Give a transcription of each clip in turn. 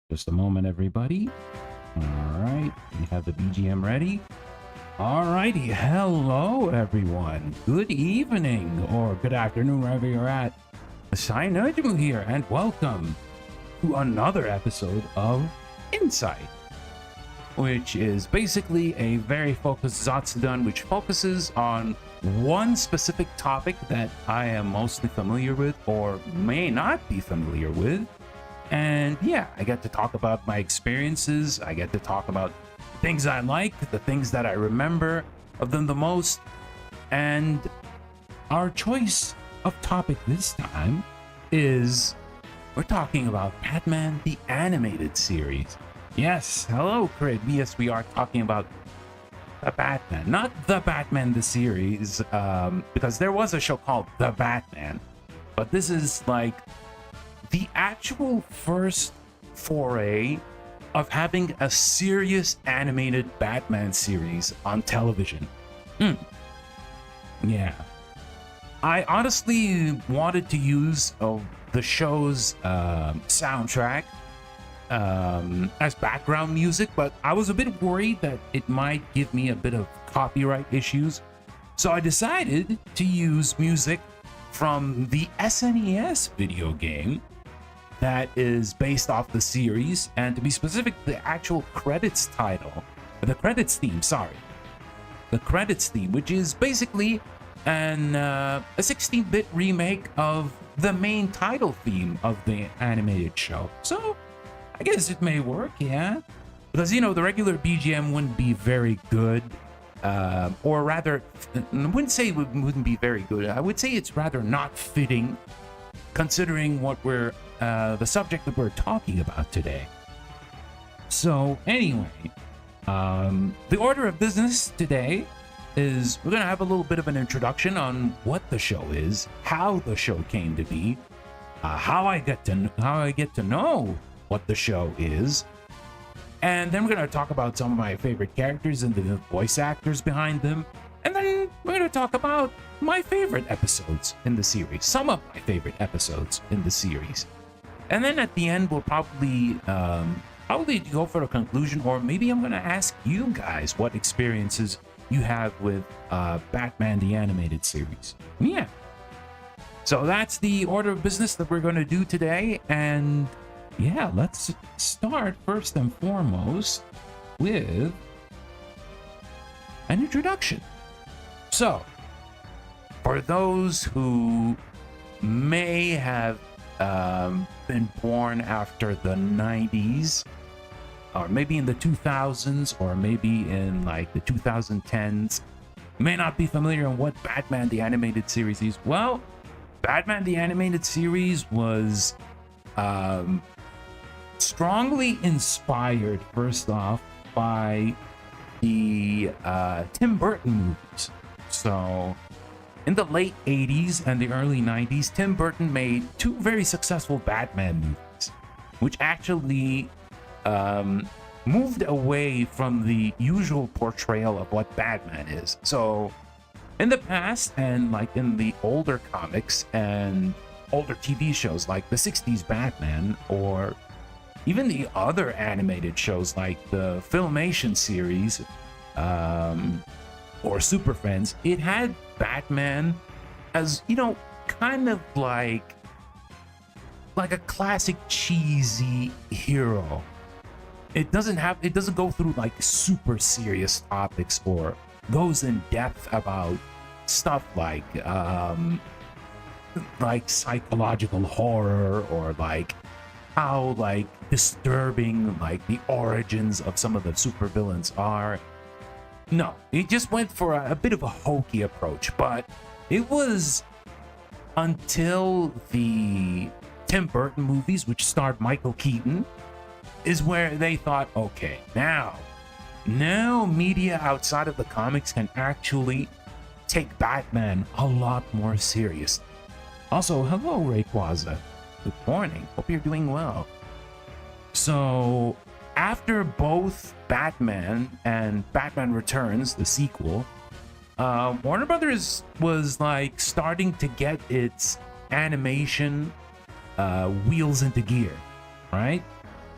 Just a moment, everybody. All right, we have the BGM ready. All righty, hello, everyone. Good evening or good afternoon, wherever you're at. Najumu here, and welcome to another episode of inSAIght, which is basically a very focused Zatsudan, which focuses on one specific topic that I am mostly familiar with or may not be familiar with. And yeah, I get to talk about my experiences. I get to talk about things I like, the things that I remember of them the most. And our choice of topic this time is we're talking about Batman the Animated Series. Yes, hello, Crit. Yes, we are talking about the Batman, not the Batman the series, because there was a show called The Batman, but this is like the actual first foray of having a serious animated Batman series on television. Yeah. I honestly wanted to use the show's soundtrack as background music, but I was a bit worried that it might give me a bit of copyright issues. So I decided to use music from the SNES video game that is based off the series, and to be specific, the actual credits title, the credits theme, which is basically a 16-bit remake of the main title theme of the animated show. So I guess it may work, yeah, because the regular BGM wouldn't be very good, or rather, I wouldn't say it wouldn't be very good. I would say it's rather not fitting, considering what the subject that we're talking about today. So anyway, the order of business today is we're gonna have a little bit of an introduction on what the show is, how the show came to be, how I get to know what the show is, and then we're gonna talk about some of my favorite characters and the voice actors behind them, and then we're gonna talk about my favorite episodes in the series, some of my favorite episodes in the series. And then at the end, we'll probably go for a conclusion, or maybe I'm going to ask you guys what experiences you have with Batman the Animated Series. Yeah. So that's the order of business that we're going to do today. And yeah, let's start first and foremost with an introduction. So, for those who may have been born after the 90s, or maybe in the 2000s, or maybe in like the 2010s, may not be familiar on what Batman the Animated Series is. Well, Batman the Animated Series was strongly inspired, first off, by the Tim Burton movies. So in the late 80s and the early 90s, Tim Burton made two very successful Batman movies, which actually moved away from the usual portrayal of what Batman is. So in the past, and like in the older comics and older TV shows like the 60s Batman, or even the other animated shows like the Filmation series, or Super Friends, it had Batman as, kind of like a classic cheesy hero. It doesn't go through like super serious topics or goes in depth about stuff like psychological horror, or like how like disturbing like the origins of some of the supervillains are. No, it just went for a bit of a hokey approach, but it was until the Tim Burton movies, which starred Michael Keaton, is where they thought, okay, now media outside of the comics can actually take Batman a lot more serious. Also, hello, Rayquaza. Good morning. Hope you're doing well. So after both Batman and Batman Returns, the sequel, Warner Brothers was like starting to get its animation wheels into gear, right?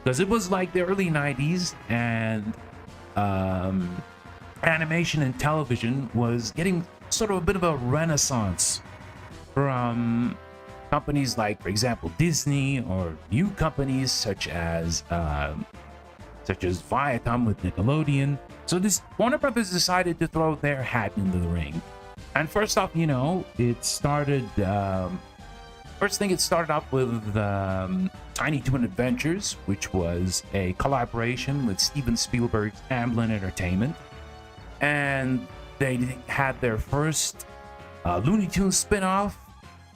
because it was like the early 90s, and animation and television was getting sort of a bit of a renaissance from companies like, for example, Disney, or new companies such as Viacom with Nickelodeon. So this Warner Brothers decided to throw their hat into the ring. And first off, it started. First thing, it started off with Tiny Toon Adventures, which was a collaboration with Steven Spielberg's Amblin Entertainment, and they had their first Looney Tunes spin-off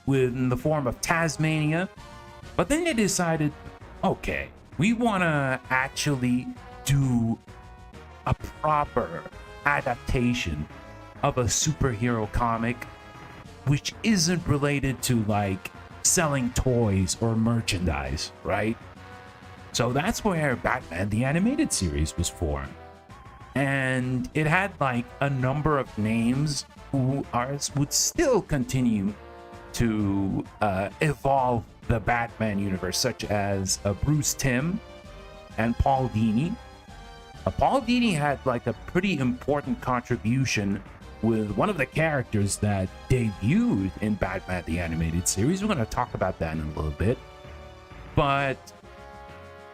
in the form of Tasmania. But then they decided, okay, we want to actually do a proper adaptation of a superhero comic which isn't related to like selling toys or merchandise, right? So that's where Batman the Animated Series was formed. And it had like a number of names who would still continue to evolve the Batman universe, such as Bruce Timm and Paul Dini. Paul Dini had like a pretty important contribution with one of the characters that debuted in Batman the Animated Series. We're going to talk about that in a little bit. But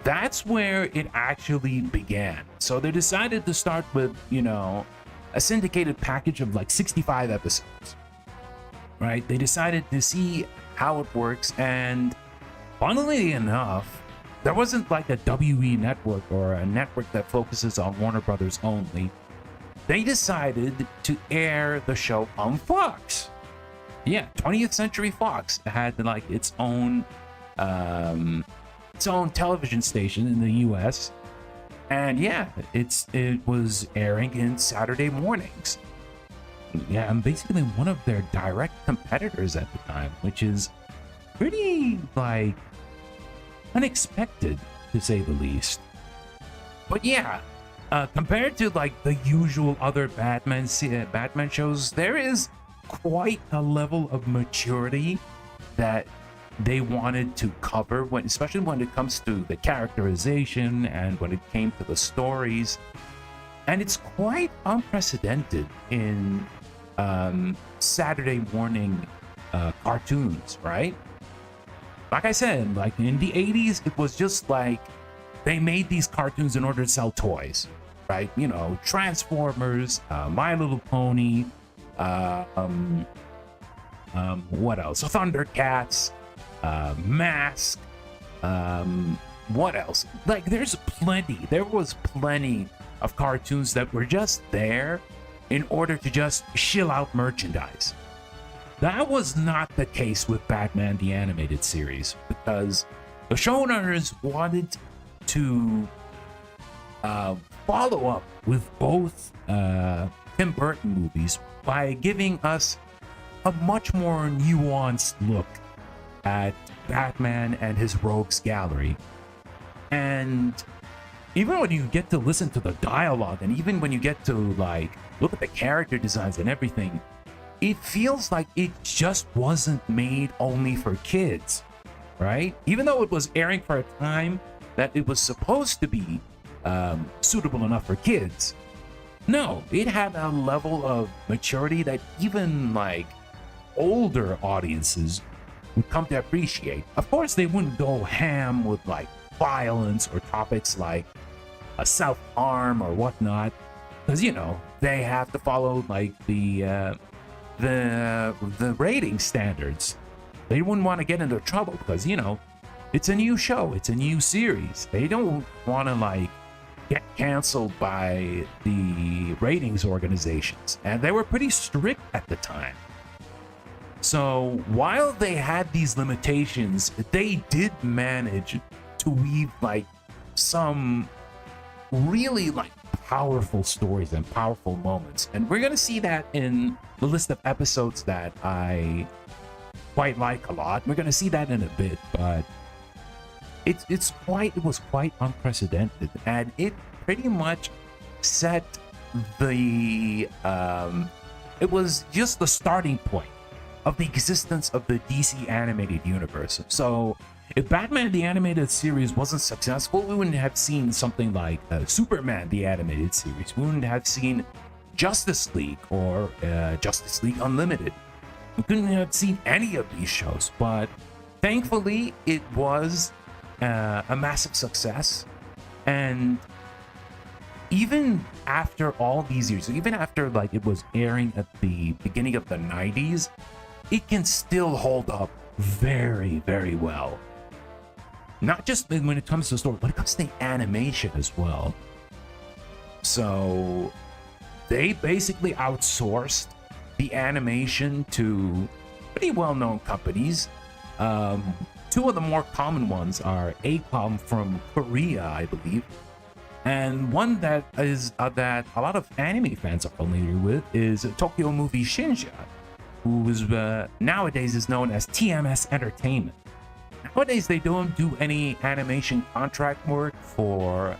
that's where it actually began. So they decided to start with, a syndicated package of like 65 episodes, right? They decided to see how it works, and funnily enough, there wasn't like a WE network or a network that focuses on Warner Brothers only. They decided to air the show on Fox. Yeah, 20th Century Fox had like its own television station in the US. And yeah, it was airing in Saturday mornings. Yeah, I'm basically one of their direct competitors at the time, which is pretty like unexpected to say the least. But yeah, compared to like the usual other Batman shows, there is quite a level of maturity that they wanted to cover, especially when it comes to the characterization and when it came to the stories. And it's quite unprecedented in Saturday morning cartoons, right? Like I said, like in the 80s, it was just like they made these cartoons in order to sell toys, right? Transformers, My Little Pony, what else? Thundercats, Mask, what else? Like there was plenty of cartoons that were just there in order to just shill out merchandise. That was not the case with Batman the Animated Series, because the showrunners wanted to follow up with both Tim Burton movies by giving us a much more nuanced look at Batman and his rogues gallery. And even when you get to listen to the dialogue, and even when you get to like look at the character designs and everything, it feels like it just wasn't made only for kids, right? Even though it was airing for a time that it was supposed to be suitable enough for kids, no, it had a level of maturity that even like older audiences would come to appreciate. Of course, they wouldn't go ham with like violence or topics like a self-harm or whatnot, because they have to follow like the rating standards. They wouldn't want to get into trouble because it's a new show, it's a new series. They don't want to like get canceled by the ratings organizations, and they were pretty strict at the time. So while they had these limitations, they did manage to weave like some really like powerful stories and powerful moments. And we're going to see that in the list of episodes that I quite like a lot. We're going to see that in a bit, but it was quite unprecedented, and it pretty much set it was just the starting point of the existence of the DC animated universe. So If Batman the Animated Series wasn't successful, we wouldn't have seen something like Superman the Animated Series. We wouldn't have seen Justice League or Justice League Unlimited. We couldn't have seen any of these shows, but thankfully it was a massive success. And even after all these years, even after like it was airing at the beginning of the 90s, it can still hold up very, very well. Not just when it comes to the story, but it comes to the animation as well. So they basically outsourced the animation to pretty well-known companies. Two of the more common ones are ACOM from Korea, I believe, and one that is that a lot of anime fans are familiar with is Tokyo Movie Shinja, who is nowadays is known as TMS Entertainment. Nowadays, they don't do any animation contract work for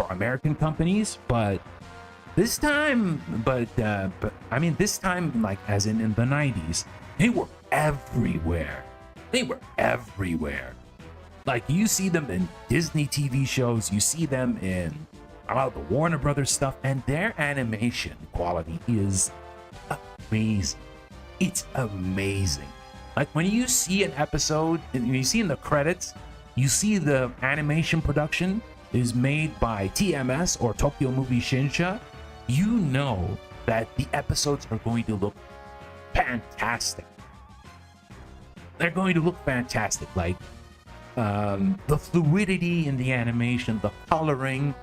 American companies, but this time, I mean, this time, like as in the 90s, they were everywhere. They were everywhere. Like you see them in Disney TV shows, you see them in a lot of the Warner Brothers stuff, and their animation quality is amazing. It's amazing. Like when you see an episode, and you see in the credits, you see the animation production is made by TMS or Tokyo Movie Shinja, you know that the episodes are going to look fantastic. They're going to look fantastic. Like the fluidity in the animation, the coloring,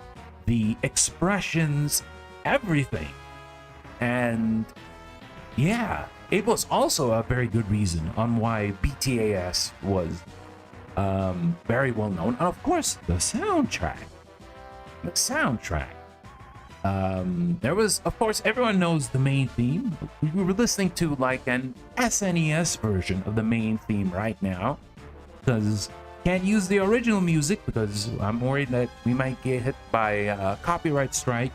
the expressions, everything. And yeah, it was also a very good reason on why BTAS was very well known. And of course, the soundtrack. The soundtrack. There was, of course, everyone knows the main theme. We were listening to like an SNES version of the main theme right now, because can't use the original music because I'm worried that we might get hit by a copyright strike.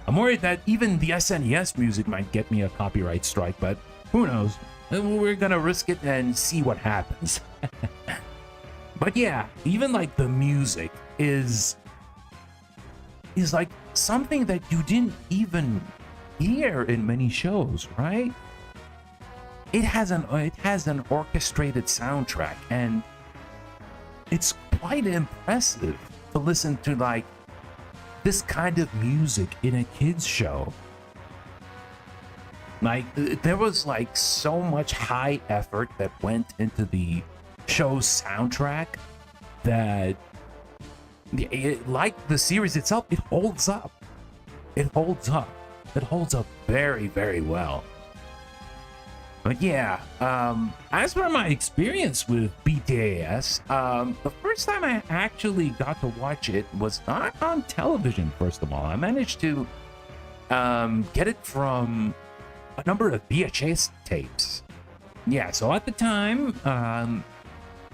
I'm worried that even the SNES music might get me a copyright strike, but who knows? We're gonna risk it and see what happens. But yeah, even like the music is like something that you didn't even hear in many shows, right? It has an orchestrated soundtrack, and it's quite impressive to listen to like this kind of music in a kids show. Like there was like so much high effort that went into the show's soundtrack that like the series itself, it holds up. It holds up. It holds up very, very well. But yeah, as for my experience with BTAS, the first time I actually got to watch it was not on television, first of all. I managed to get it from a number of VHS tapes. Yeah, so at the time,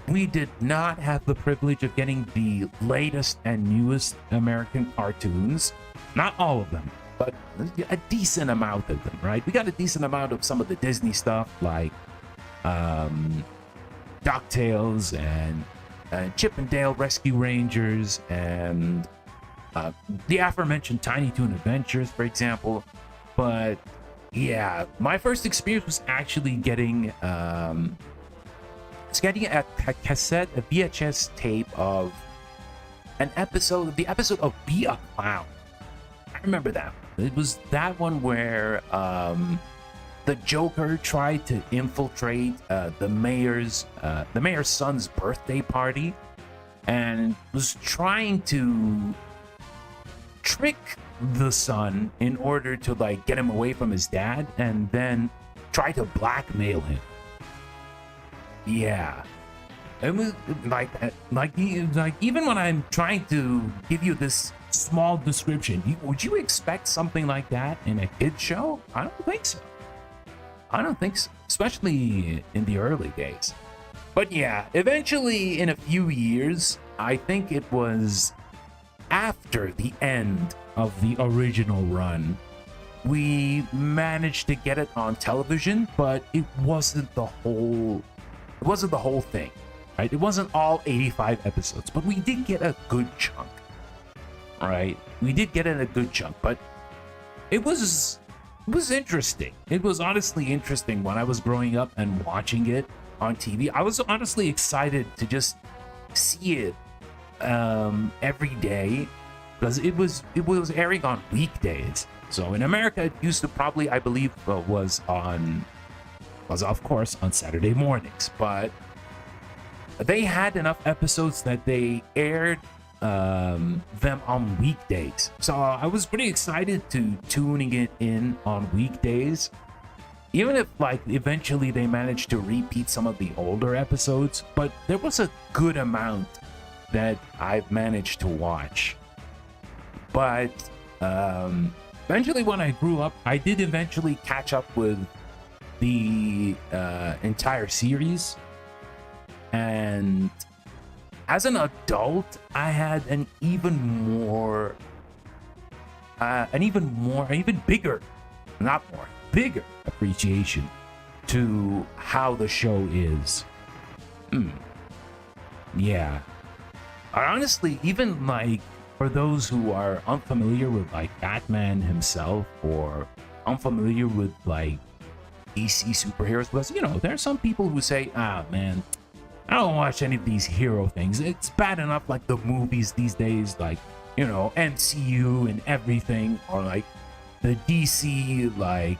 we did not have the privilege of getting the latest and newest American cartoons. Not all of them, but a decent amount of them, right? We got a decent amount of some of the Disney stuff like DuckTales and Chip and Dale Rescue Rangers and the aforementioned Tiny Toon Adventures, for example. But yeah, my first experience was actually getting a cassette, a VHS tape of the episode of Be a Clown. I remember that. It was that one where the Joker tried to infiltrate the mayor's son's birthday party and was trying to trick the son in order to like get him away from his dad and then try to blackmail him. Yeah, it was like even when I'm trying to give you this small description, would you expect something like that in a kid's show? I don't think so. I don't think so, especially in the early days. But yeah, eventually in a few years, I think it was after the end of the original run, we managed to get it on television, but it wasn't the whole thing. right? It wasn't all 85 episodes, but we did get a good chunk, right? We did get in a good chunk, but it was interesting. It was honestly interesting when I was growing up and watching it on TV. I was honestly excited to just see it every day because it was airing on weekdays. So in America, it used to probably, I believe, was of course on Saturday mornings, but they had enough episodes that they aired them on weekdays. So I was pretty excited to tuning it in on weekdays. Even if like eventually they managed to repeat some of the older episodes, but there was a good amount that I've managed to watch. But eventually when I grew up, I did eventually catch up with the entire series. And as an adult, I had an even bigger appreciation to how the show is. Yeah. Honestly, even like for those who are unfamiliar with like Batman himself or unfamiliar with like DC superheroes, because there are some people who say, man, I don't watch any of these hero things. It's bad enough like the movies these days, like, MCU and everything, or like the DC like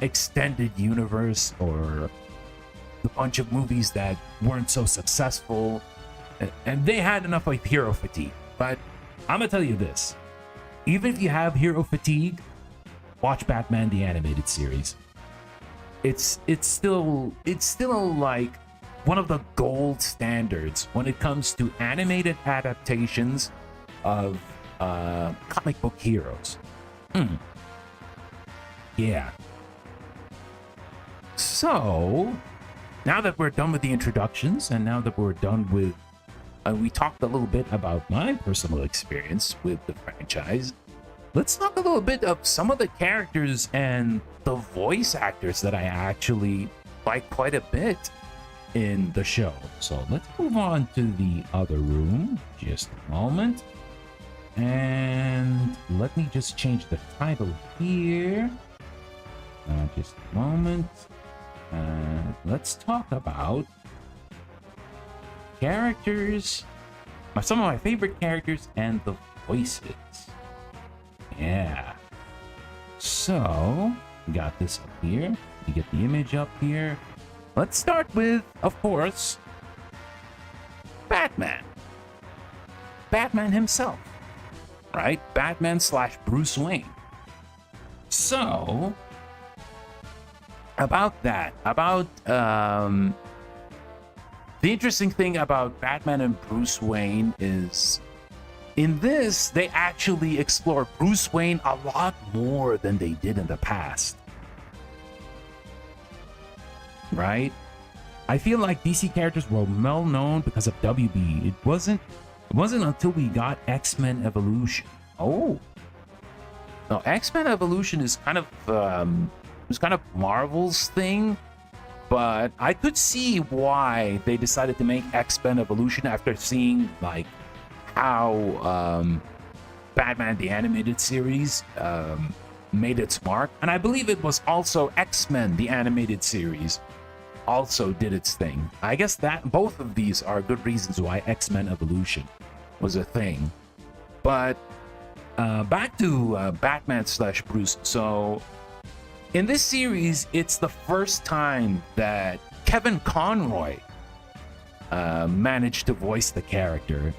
extended universe, or the bunch of movies that weren't so successful, and they had enough like hero fatigue. But I'm gonna tell you this, even if you have hero fatigue, watch Batman the Animated Series. It's still like one of the gold standards when it comes to animated adaptations of comic book heroes. Yeah. So, now that we're done with the introductions, and now that we're done with, we talked a little bit about my personal experience with the franchise, let's talk a little bit of some of the characters and the voice actors that I actually like quite a bit in the show. So let's move on to the other room. Just a moment. And let me just change the title here. Just a moment. Let's talk about characters, some of my favorite characters and the voices. Yeah. So, we got this up here. You get the image up here. Let's start with, of course, Batman. Batman himself, right? Batman / Bruce Wayne. So, about that, the interesting thing about Batman and Bruce Wayne is, in this, they actually explore Bruce Wayne a lot more than they did in the past. Right? I feel like DC characters were well known because of WB. It wasn't until we got X-Men Evolution. Oh. No, X-Men Evolution is kind of Marvel's thing, but I could see why they decided to make X-Men Evolution after seeing like how Batman the Animated Series made its mark. And I believe it was also X-Men the Animated Series also did its thing. I guess that both of these are good reasons why X-Men Evolution was a thing. But back to Batman / Bruce. So in this series, it's the first time that Kevin Conroy managed to voice the character.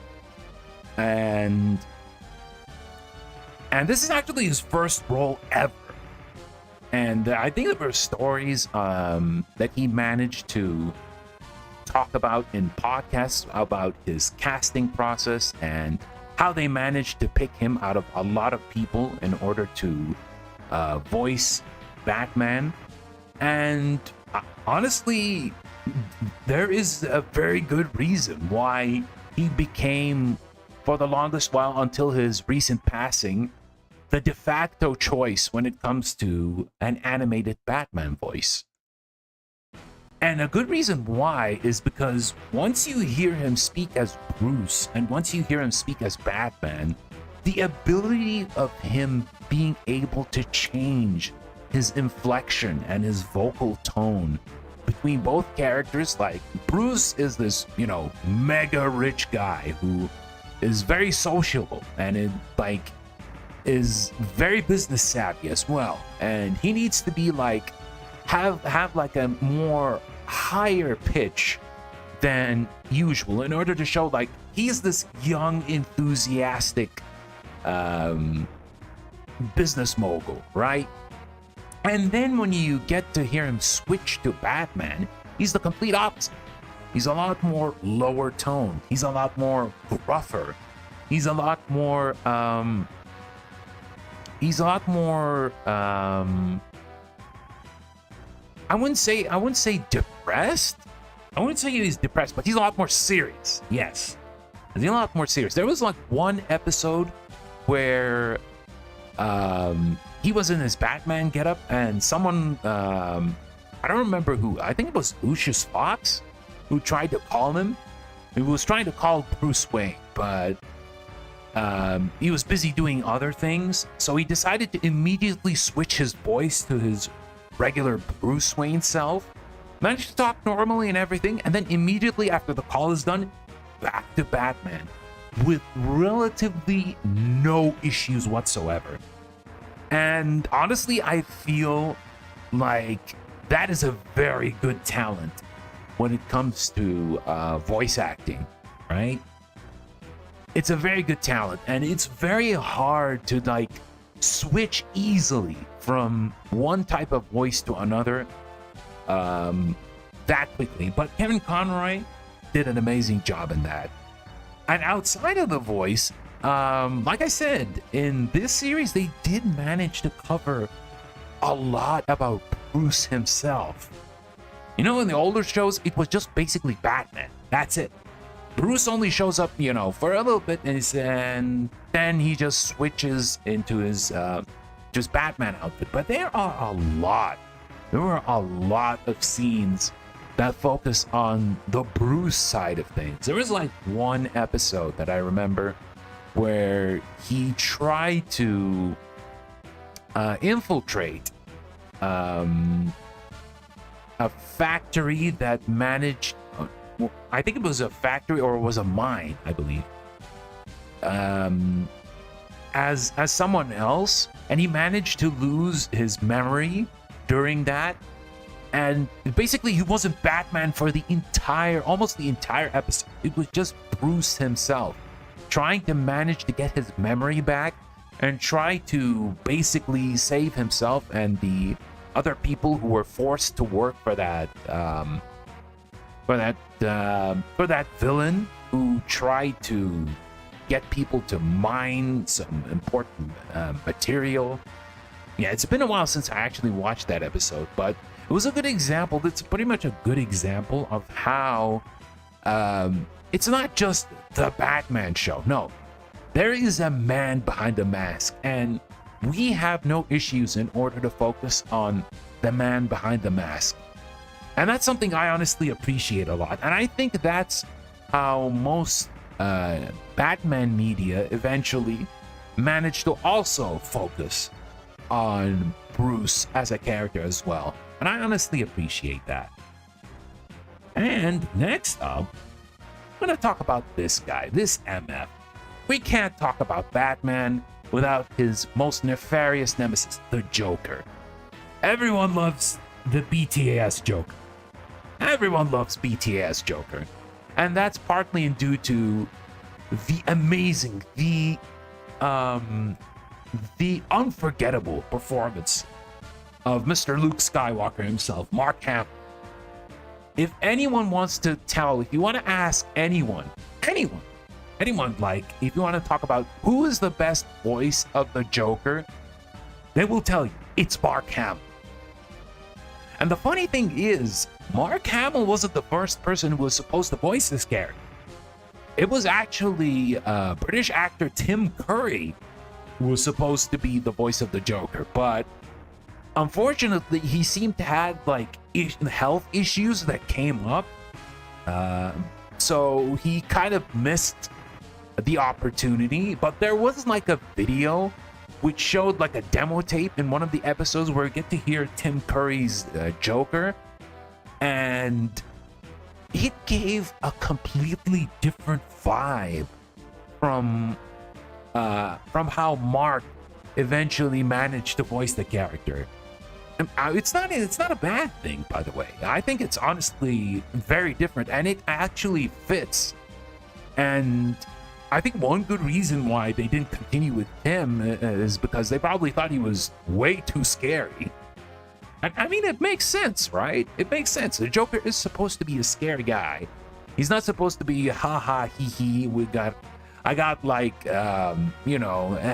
And this is actually his first role ever. And I think there were stories that he managed to talk about in podcasts about his casting process and how they managed to pick him out of a lot of people in order to voice Batman. And honestly, there is a very good reason why he became, for the longest while until his recent passing, the de facto choice when it comes to an animated Batman voice. And a good reason why is because once you hear him speak as Bruce and once you hear him speak as Batman, the ability of him being able to change his inflection and his vocal tone between both characters, like Bruce is this, mega rich guy who is very sociable and is very business savvy as well. And he needs to be like, have like a more higher pitch than usual in order to show like he's this young enthusiastic business mogul, right? And then when you get to hear him switch to Batman, he's the complete opposite. He's a lot more lower tone. He's a lot more gruffer. He's a lot more I wouldn't say depressed. I wouldn't say he's depressed, but he's a lot more serious. Yes. He's a lot more serious. There was like one episode where he was in his Batman getup and someone I don't remember who. I think it was Lucius Fox who tried to call him. He was trying to call Bruce Wayne, but he was busy doing other things. So he decided to immediately switch his voice to his regular Bruce Wayne self, managed to talk normally and everything, and then immediately after the call is done, back to Batman with relatively no issues whatsoever. And honestly, I feel like that is a very good talent when it comes to voice acting, right? It's a very good talent, and it's very hard to like switch easily from one type of voice to another that quickly. But Kevin Conroy did an amazing job in that. And outside of the voice, like I said, in this series, they did manage to cover a lot about Bruce himself. In the older shows, it was just basically Batman. That's it. Bruce only shows up, for a little bit, and then he just switches into his just Batman outfit. But there were a lot of scenes that focus on the Bruce side of things. There was like one episode that I remember where he tried to infiltrate a factory that managed, I think it was a factory or it was a mine, I believe, as someone else, and he managed to lose his memory during that. And basically he wasn't Batman for almost the entire episode. It was just Bruce himself trying to manage to get his memory back and try to basically save himself and the other people who were forced to work for that villain who tried to get people to mine some important material. Yeah, it's been a while since I actually watched that episode, but it was a good example. It's pretty much a good example of how it's not just the Batman show. No, there is a man behind the mask, and we have no issues in order to focus on the man behind the mask. And that's something I honestly appreciate a lot. And I think that's how most Batman media eventually managed to also focus on Bruce as a character as well. And I honestly appreciate that. And next up, I'm going to talk about this guy, this MF. We can't talk about Batman without his most nefarious nemesis, the Joker. Everyone loves the BTAS Joker. Everyone loves BTAS Joker. And that's partly due to the amazing, the unforgettable performance of Mr. Luke Skywalker himself, Mark Hamill. If anyone wants to tell, if you want to ask anyone, like, if you want to talk about who is the best voice of the Joker, they will tell you it's Mark Hamill. And the funny thing is, Mark Hamill wasn't the first person who was supposed to voice this character. It was actually British actor Tim Curry who was supposed to be the voice of the Joker, but unfortunately, he seemed to have like health issues that came up. So he kind of missed the opportunity. But there was like a video which showed like a demo tape in one of the episodes where we get to hear Tim Curry's Joker, and it gave a completely different vibe from how Mark eventually managed to voice the character. And it's not a bad thing, by the way. I think it's honestly very different, and it actually fits. And I think one good reason why they didn't continue with him is because they probably thought he was way too scary. I mean, it makes sense, right? It makes sense. The Joker is supposed to be a scary guy. He's not supposed to be ha ha hee hee. I got like a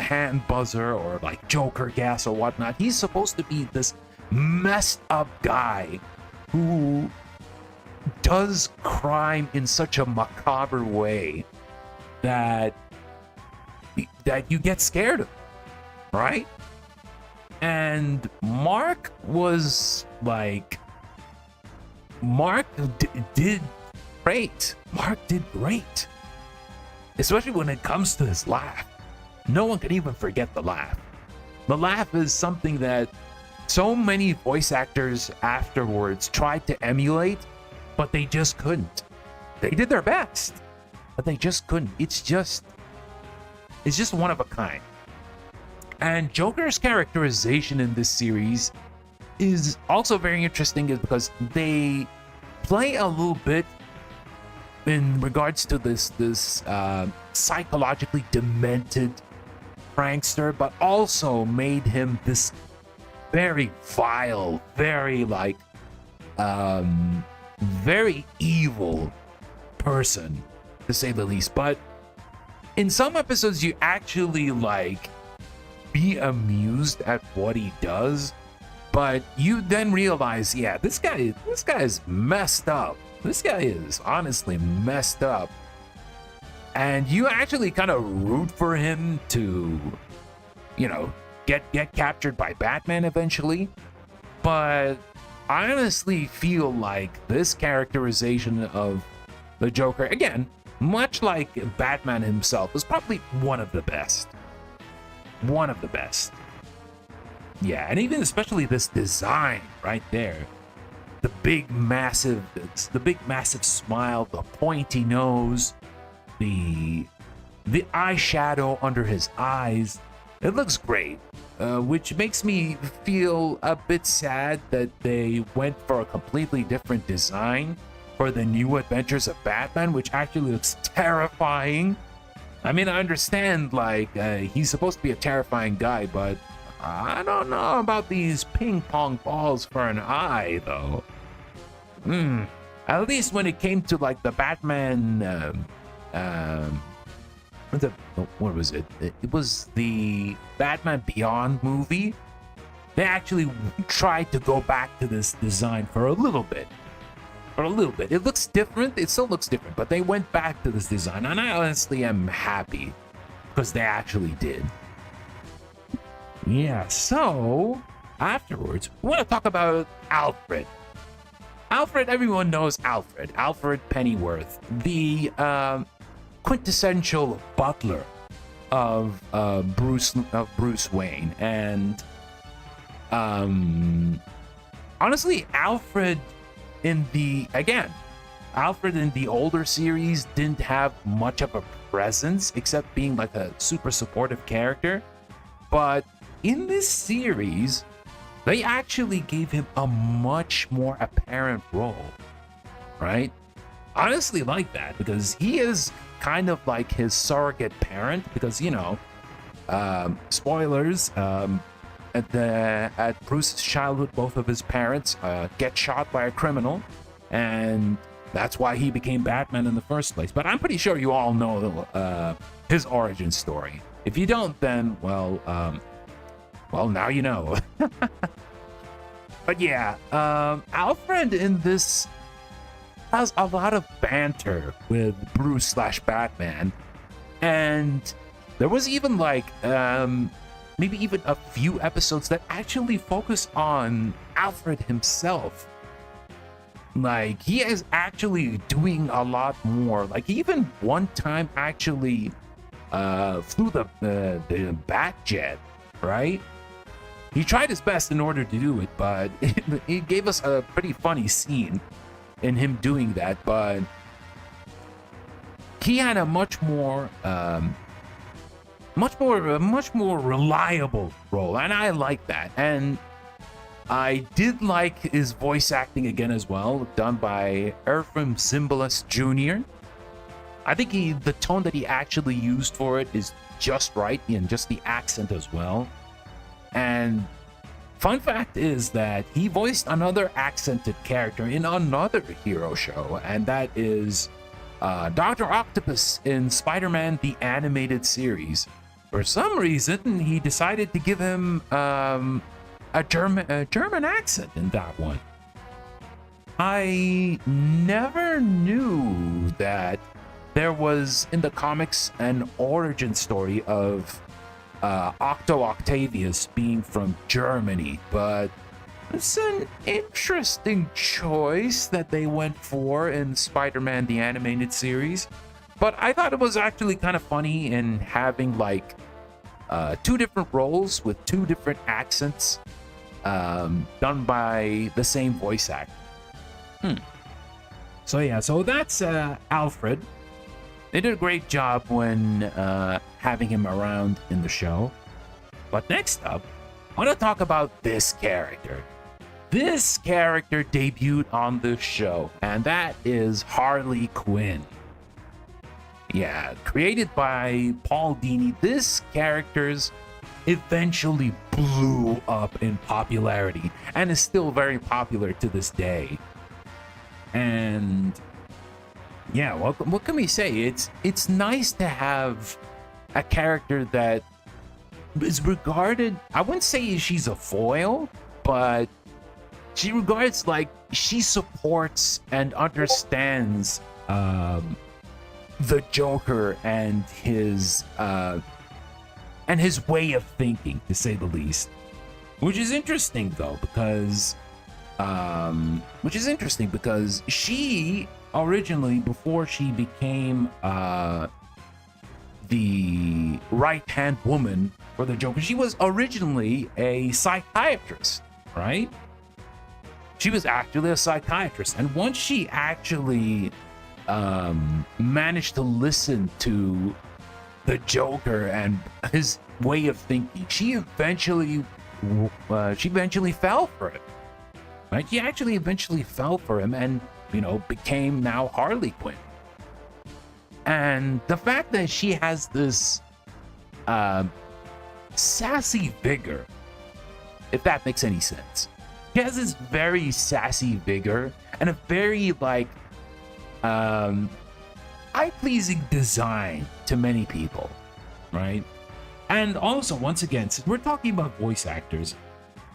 hand buzzer or like Joker gas or whatnot. He's supposed to be this messed up guy who does crime in such a macabre way that you get scared of, right? And Mark was like, did great. Mark did great, especially when it comes to his laugh. No one can even forget the laugh. The laugh is something that so many voice actors afterwards tried to emulate, but they just couldn't. They did their best, but they just couldn't. It's just one of a kind. And Joker's characterization in this series is also very interesting, is because they play a little bit in regards to this psychologically demented prankster, but also made him this very vile, very like very evil person, to say the least. But in some episodes you actually like be amused at what he does, but you then realize, yeah, this guy is messed up. This guy is honestly messed up. And you actually kind of root for him to, get captured by Batman eventually. But I honestly feel like this characterization of the Joker, again, much like Batman himself, is probably one of the best. One of the best. Yeah, and even especially this design right there. The big massive smile, the pointy nose, the eyeshadow under his eyes. It looks great, which makes me feel a bit sad that they went for a completely different design for the New Adventures of Batman, which actually looks terrifying. I mean, I understand, like, he's supposed to be a terrifying guy, but I don't know about these ping pong balls for an eye, though. At least when it came to, like, the Batman, what was it? It was the Batman Beyond movie. They actually tried to go back to this design for a little bit. It looks different. It still looks different, but they went back to this design, and I honestly am happy because they actually did. Yeah, so afterwards, we want to talk about Alfred. Alfred, everyone knows Alfred. Alfred Pennyworth, the quintessential butler of Bruce Wayne, and honestly, Alfred in the older series didn't have much of a presence except being like a super supportive character. But in this series, they actually gave him a much more apparent role, right? Honestly, like that, because he is kind of like his surrogate parent, because spoilers, at Bruce's childhood, both of his parents get shot by a criminal, and that's why he became Batman in the first place. But I'm pretty sure you all know his origin story. If you don't, then well, now you know. But yeah, Alfred in this has a lot of banter with Bruce / Batman, and there was even like maybe even a few episodes that actually focus on Alfred himself. Like, he is actually doing a lot more. Like, he even one time actually flew the bat jet, right? He tried his best in order to do it, but it gave us a pretty funny scene in him doing that. But he had a much more reliable role, and I like that. And I did like his voice acting again as well, done by Ephraim Zimbalist Jr. I think the tone that he actually used for it is just right, and just the accent as well. And fun fact is that he voiced another accented character in another hero show, and that is Dr. Octopus in Spider-Man the Animated Series. For some reason, he decided to give him a German accent in that one. I never knew that there was in the comics an origin story of Octo Octavius being from Germany, but it's an interesting choice that they went for in Spider-Man the Animated Series. But I thought it was actually kind of funny in having like two different roles with two different accents done by the same voice actor. So yeah, so that's Alfred. They did a great job when having him around in the show. But next up, I want to talk about this character. This character debuted on the show, and that is Harley Quinn. Yeah, created by Paul Dini, this character's eventually blew up in popularity and is still very popular to this day. And yeah, what can we say? It's nice to have a character that is regarded, I wouldn't say she's a foil, but she regards like she supports and understands the Joker and his way of thinking, to say the least. Which is interesting though, because she originally, before she became the right-hand woman for the Joker, she was originally a psychiatrist, right? She was actually a psychiatrist, and once she actually managed to listen to the Joker and his way of thinking, she eventually fell for it. Right? She actually eventually fell for him, and became now Harley Quinn. And the fact that she has this sassy vigor, if that makes any sense. She has this very sassy vigor and a very eye-pleasing design to many people, right? And also, once again, since we're talking about voice actors,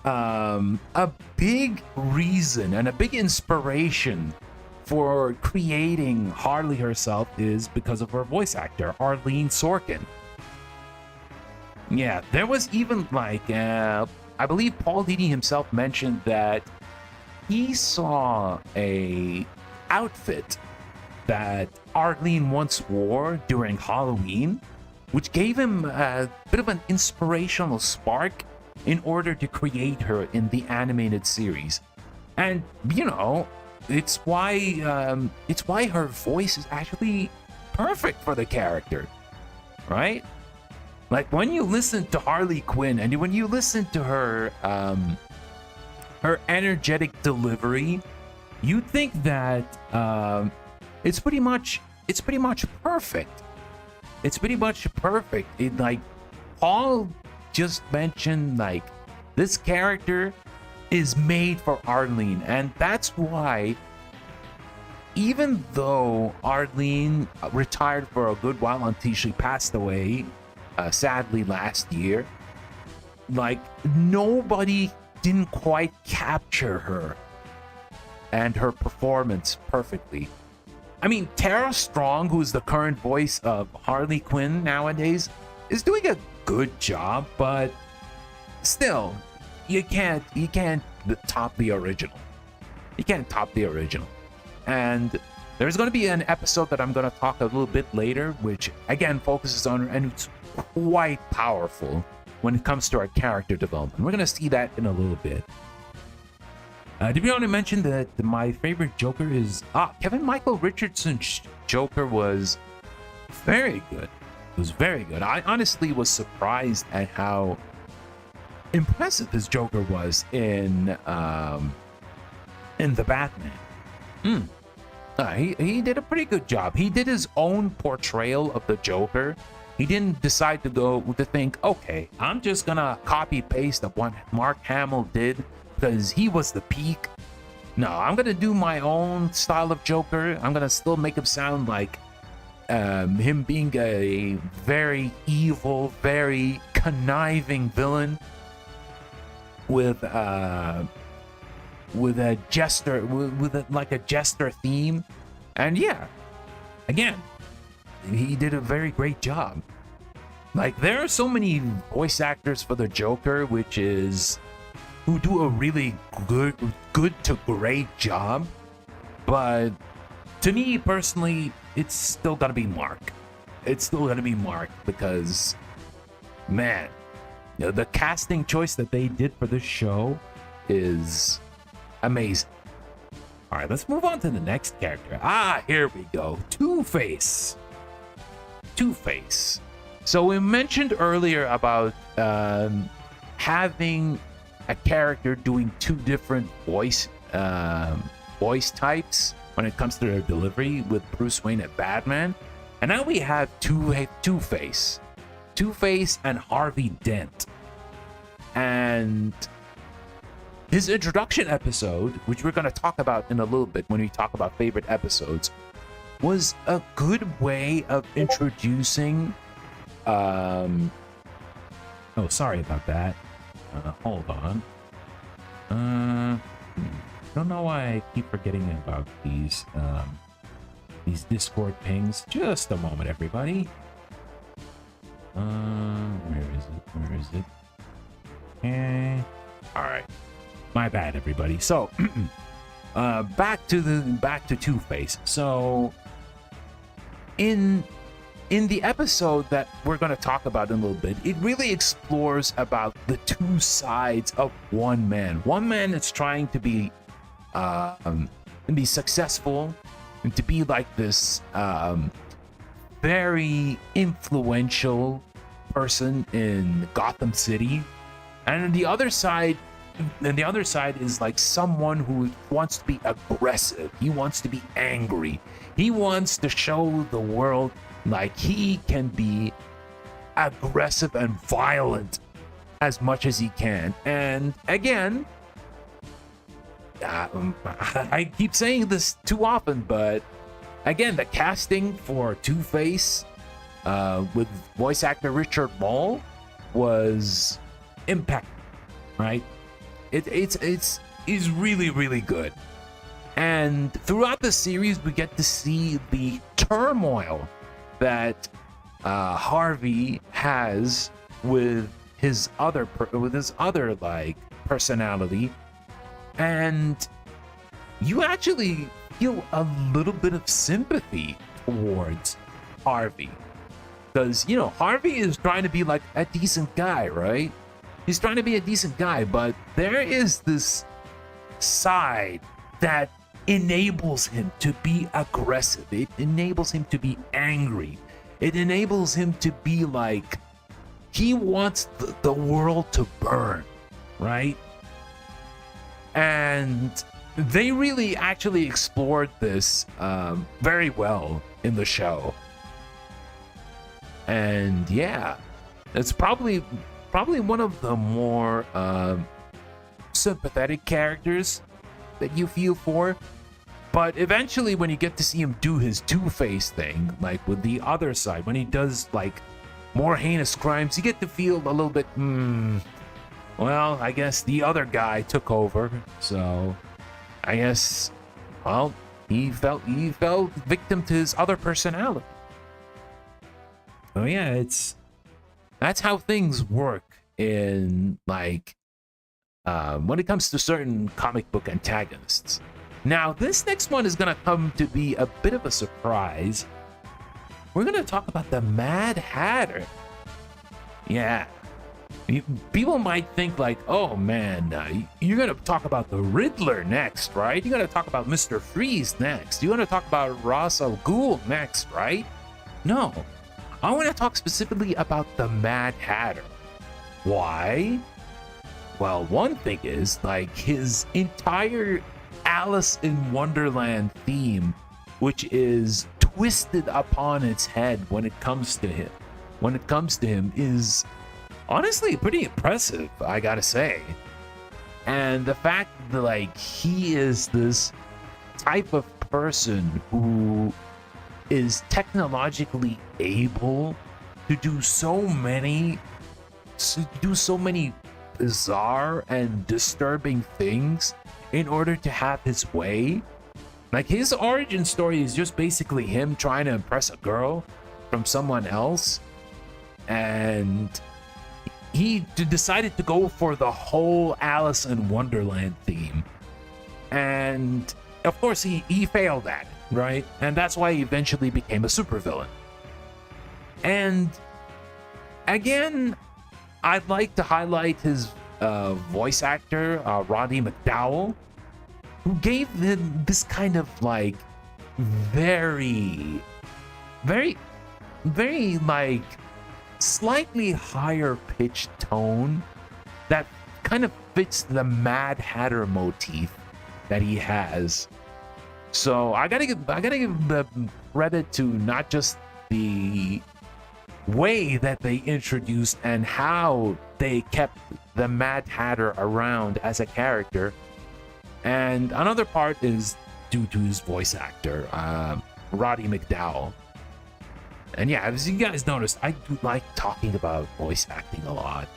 a big reason and a big inspiration for creating Harley herself is because of her voice actor, Arlene Sorkin. Yeah, there was even I believe Paul Dini himself mentioned that he saw a outfit that Arlene once wore during Halloween, which gave him a bit of an inspirational spark in order to create her in the animated series. And it's why her voice is actually perfect for the character, right? Like, when you listen to Harley Quinn and when you listen to her energetic delivery, you think that it's pretty much perfect. It's pretty much perfect. Paul just mentioned, this character is made for Arlene, and that's why, even though Arlene retired for a good while until she passed away, sadly last year, nobody didn't quite capture her and her performance perfectly. I mean, Tara Strong, who's the current voice of Harley Quinn nowadays, is doing a good job, but still, you can't top the original. You can't top the original. And there's going to be an episode that I'm going to talk a little bit later, which again focuses on, and it's quite powerful when it comes to our character development. We're going to see that in a little bit. Did we want to mention that my favorite Joker is Kevin Michael Richardson's Joker was very good. It was very good. I honestly was surprised at how impressive his Joker was in the Batman. He did a pretty good job. He did his own portrayal of the Joker. He didn't decide to think, okay, I'm just gonna copy paste of what Mark Hamill did because he was the peak. No, I'm gonna do my own style of Joker. I'm gonna still make him sound like him being a very evil, very conniving villain with a jester, like a jester theme. And yeah, again, he did a very great job. Like, there are so many voice actors for the Joker, who do a really good to great job. But to me personally, it's still gotta be Mark. It's still gonna be Mark because, man, the casting choice that they did for this show is amazing. All right, let's move on to the next character. Here we go. Two-Face. Two-Face. So we mentioned earlier about having a character doing two different voice types when it comes to their delivery with Bruce Wayne and Batman. And now we have Two-Face. Two-Face and Harvey Dent. And his introduction episode, which we're going to talk about in a little bit when we talk about favorite episodes, was a good way of introducing... Oh, sorry about that. Hold on. Don't know why I keep forgetting about these Discord pings. Just a moment, everybody. Where is it? Okay. All right. My bad, everybody. So, back to Two-Face. So, in the episode that we're going to talk about in a little bit, it really explores about the two sides of one man. One man that's trying to be successful and to be like this very influential person in Gotham City, and on the other side is like someone who wants to be aggressive. He wants to be angry. He wants to show the world like he can be aggressive and violent as much as he can. And again, I keep saying this too often, but again, the casting for Two-Face with voice actor Richard Mall was impeccable, right? It's really, really good. And throughout the series, we get to see the turmoil that Harvey has with his other like personality, and you actually feel a little bit of sympathy towards Harvey, because Harvey is trying to be like a decent guy, right? He's trying to be a decent guy, but there is this side that enables him to be aggressive. It enables him to be angry. It enables him to be like, he wants the world to burn, right? And they really actually explored this very well in the show. And yeah, it's probably one of the more sympathetic characters that you feel for. But eventually, when you get to see him do his Two-Face thing, like with the other side, when he does like more heinous crimes, you get to feel a little bit, well, I guess the other guy took over. So I guess, well, he fell victim to his other personality. Oh yeah, that's how things work in like when it comes to certain comic book antagonists. Now, this next one is gonna come to be a bit of a surprise. We're gonna talk about the Mad Hatter. Yeah. People might think like, oh man, you're gonna talk about the Riddler next, right? You're gonna talk about Mr. Freeze next. You're gonna talk about Ra's al Ghul next, right? No, I want to talk specifically about the Mad Hatter. Why? Well, one thing is like his entire Alice in Wonderland theme, which is twisted upon its head when it comes to him. When it comes to him, is honestly pretty impressive, I gotta say. And the fact that like he is this type of person who is technologically able to do so many bizarre and disturbing things in order to have his way. Like his origin story is just basically him trying to impress a girl from someone else, and he decided to go for the whole Alice in Wonderland theme. And of course he failed at it, right? And that's why he eventually became a supervillain. And again, I'd like to highlight his voice actor, Roddy McDowell, who gave him this kind of like very like slightly higher pitched tone that kind of fits the Mad Hatter motif that he has. So I gotta give the credit to not just the way that they introduced and how they kept the Mad Hatter around as a character, and another part is due to his voice actor, Roddy McDowell. And yeah, as you guys noticed, I do like talking about voice acting a lot.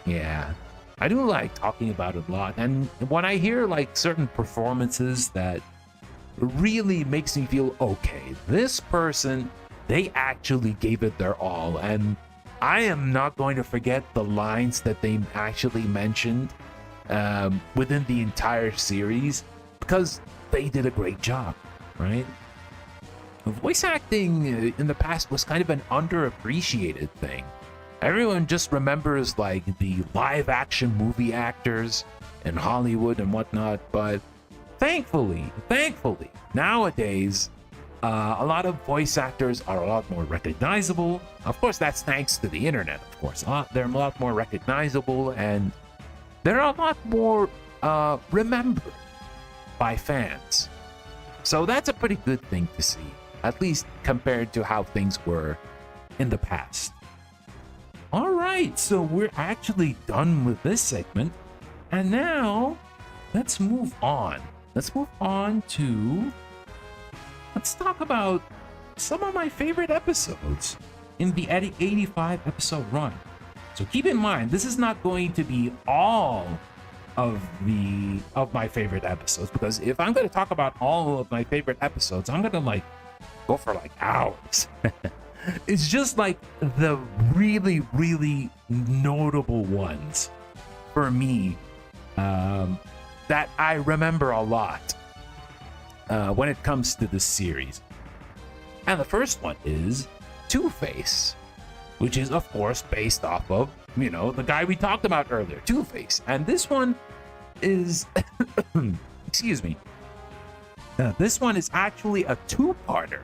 Yeah, I do like talking about it a lot. And when I hear like certain performances that really makes me feel, okay, this person, they actually gave it their all. And I am not going to forget the lines that they actually mentioned within the entire series, because they did a great job, right? Voice acting in the past was kind of an underappreciated thing. Everyone just remembers like the live action movie actors in Hollywood and whatnot, but thankfully, nowadays, a lot of voice actors are a lot more recognizable. Of course, that's thanks to the internet, of course. They're a lot more recognizable, and they're a lot more remembered by fans. So that's a pretty good thing to see, at least compared to how things were in the past. All right, so we're actually done with this segment. And now, let's move on. Let's talk about some of my favorite episodes in the 85 episode run. So keep in mind, this is not going to be all of my favorite episodes, because if I'm going to talk about all of my favorite episodes, I'm going to like go for like hours. It's just like the really, really notable ones for me that I remember a lot when it comes to this series. And the first one is Two-Face, which is of course based off of, the guy we talked about earlier, Two-Face. And this one is, excuse me, this one is actually a two-parter.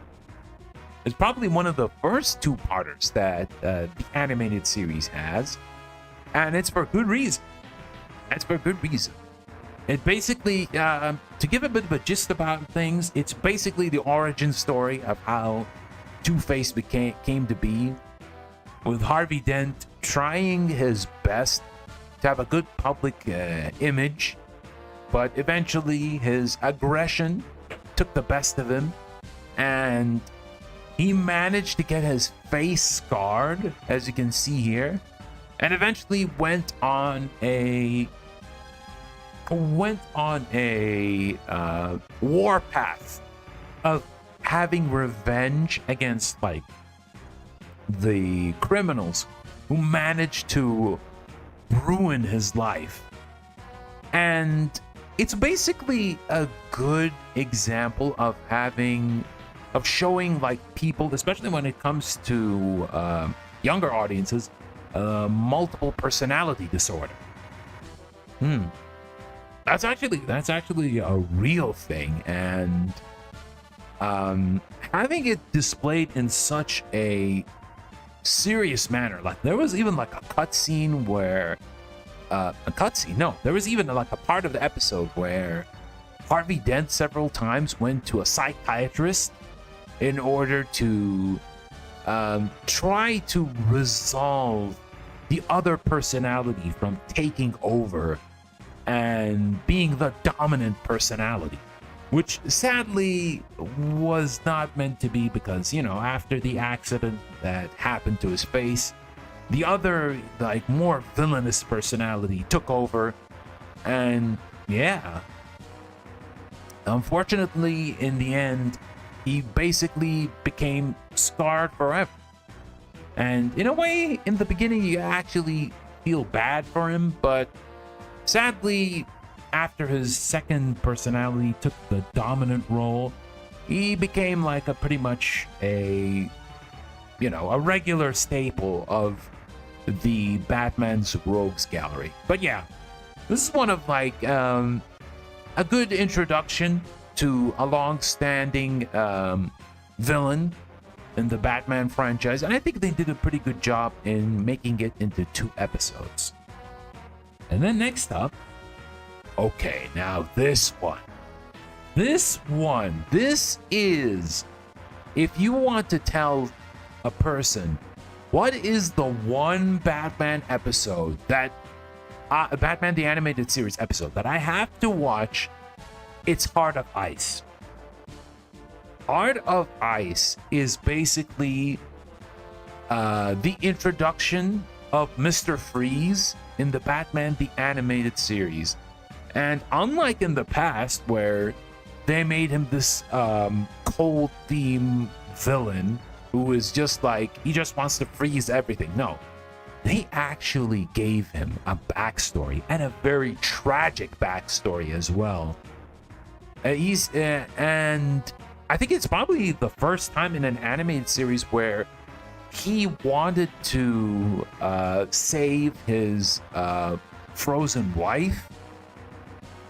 It's probably one of the first two-parters that the animated series has, and it's for good reason. It basically, to give a bit of a gist about things, it's basically the origin story of how Two-Face came to be, with Harvey Dent trying his best to have a good public image, but eventually his aggression took the best of him, and he managed to get his face scarred, as you can see here, and eventually went on a war path of having revenge against like the criminals who managed to ruin his life. And it's basically a good example of showing like people, especially when it comes to younger audiences, multiple personality disorder. That's actually a real thing, and having it displayed in such a serious manner. Like there was even like a cutscene where there was even like a part of the episode where Harvey Dent several times went to a psychiatrist in order to try to resolve the other personality from taking over and being the dominant personality, which sadly was not meant to be, because, you know, after the accident that happened to his face, the other, like, more villainous personality took over. And yeah, unfortunately, in the end, he basically became scarred forever. And in a way, in the beginning, you actually feel bad for him, but sadly, after his second personality took the dominant role, he became like pretty much a regular staple of the Batman's Rogues Gallery. But yeah, this is one of like a good introduction to a long-standing villain in the Batman franchise, and I think they did a pretty good job in making it into 2 episodes. And then next up, okay, now this is, if you want to tell a person what is the one Batman episode that Batman the Animated Series episode that I have to watch, it's Heart of Ice. Heart of Ice is basically the introduction of Mr. Freeze in the Batman the Animated Series. And unlike in the past where they made him this cold theme villain who is just like, he just wants to freeze everything. No, they actually gave him a backstory, and a very tragic backstory as well. And I think it's probably the first time in an animated series where he wanted to save his frozen wife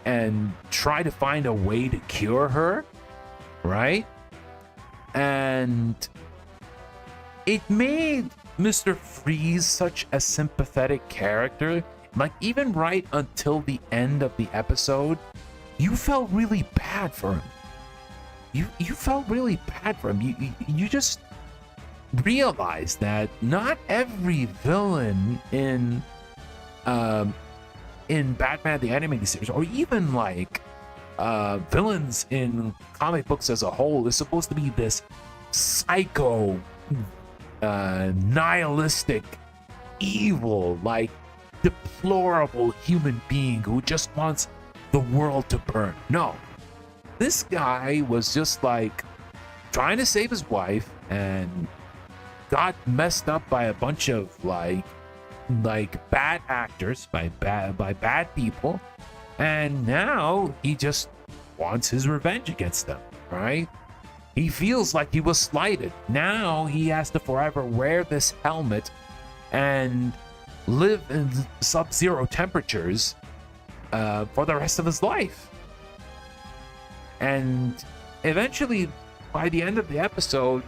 and try to find a way to cure her, right? And it made Mr. Freeze such a sympathetic character. Like, even right until the end of the episode, you felt really bad for him. You felt really bad for him. You just realized that not every villain in Batman the Animated Series, or even like villains in comic books as a whole, is supposed to be this psycho, nihilistic, evil, like deplorable human being who just wants the world to burn. No, this guy was just like trying to save his wife and got messed up by a bunch of like bad actors, by bad people, and now he just wants his revenge against them, right? He feels like he was slighted. Now he has to forever wear this helmet and live in sub-zero temperatures for the rest of his life. And eventually, by the end of the episode,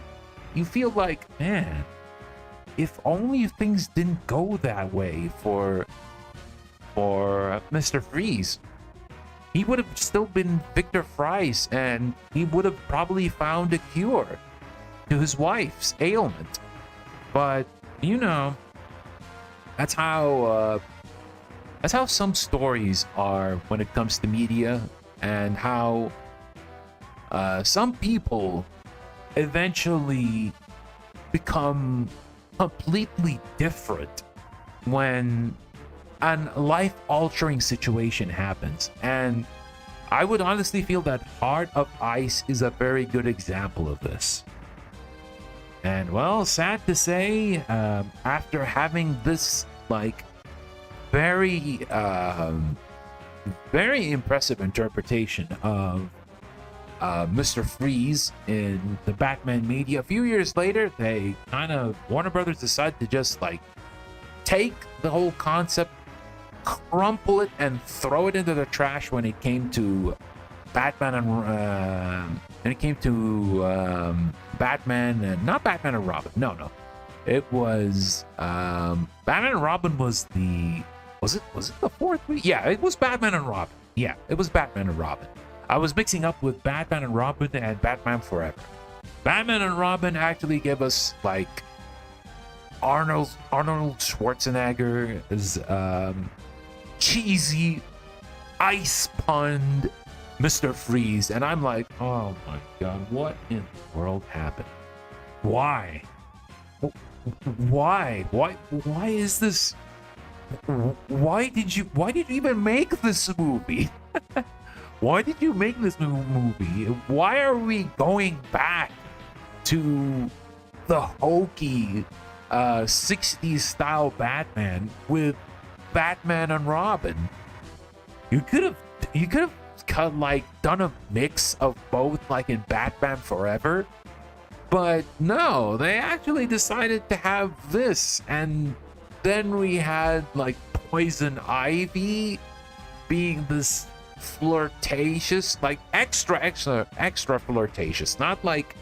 you feel like, man, if only things didn't go that way for Mr. Freeze, he would have still been Victor Fries, and he would have probably found a cure to his wife's ailment. But you know, that's how some stories are when it comes to media, and how some people eventually become completely different when a life-altering situation happens. And I would honestly feel that Heart of Ice is a very good example of this. And well, sad to say, after having this like very very impressive interpretation of Mr. Freeze in the Batman media. A few years later, they Warner Brothers decided to just like take the whole concept, crumple it, and throw it into the trash when it came to Batman and not Batman and Robin. No. It was Batman and Robin was it the fourth week? Yeah, it was Batman and Robin. Yeah, it was Batman and Robin. I was mixing up with Batman and Robin and Batman Forever. Batman and Robin actually gave us like Arnold Schwarzenegger as cheesy ice pond Mr. Freeze, and I'm like, oh my god, what in the world happened? Why is this? Why did you even make this movie? Why did you make this movie? Why are we going back to the hokey 60s style Batman with Batman and Robin? You could have done a mix of both, like in Batman Forever. But no, they actually decided to have this, and then we had like Poison Ivy being this flirtatious, like extra flirtatious, not like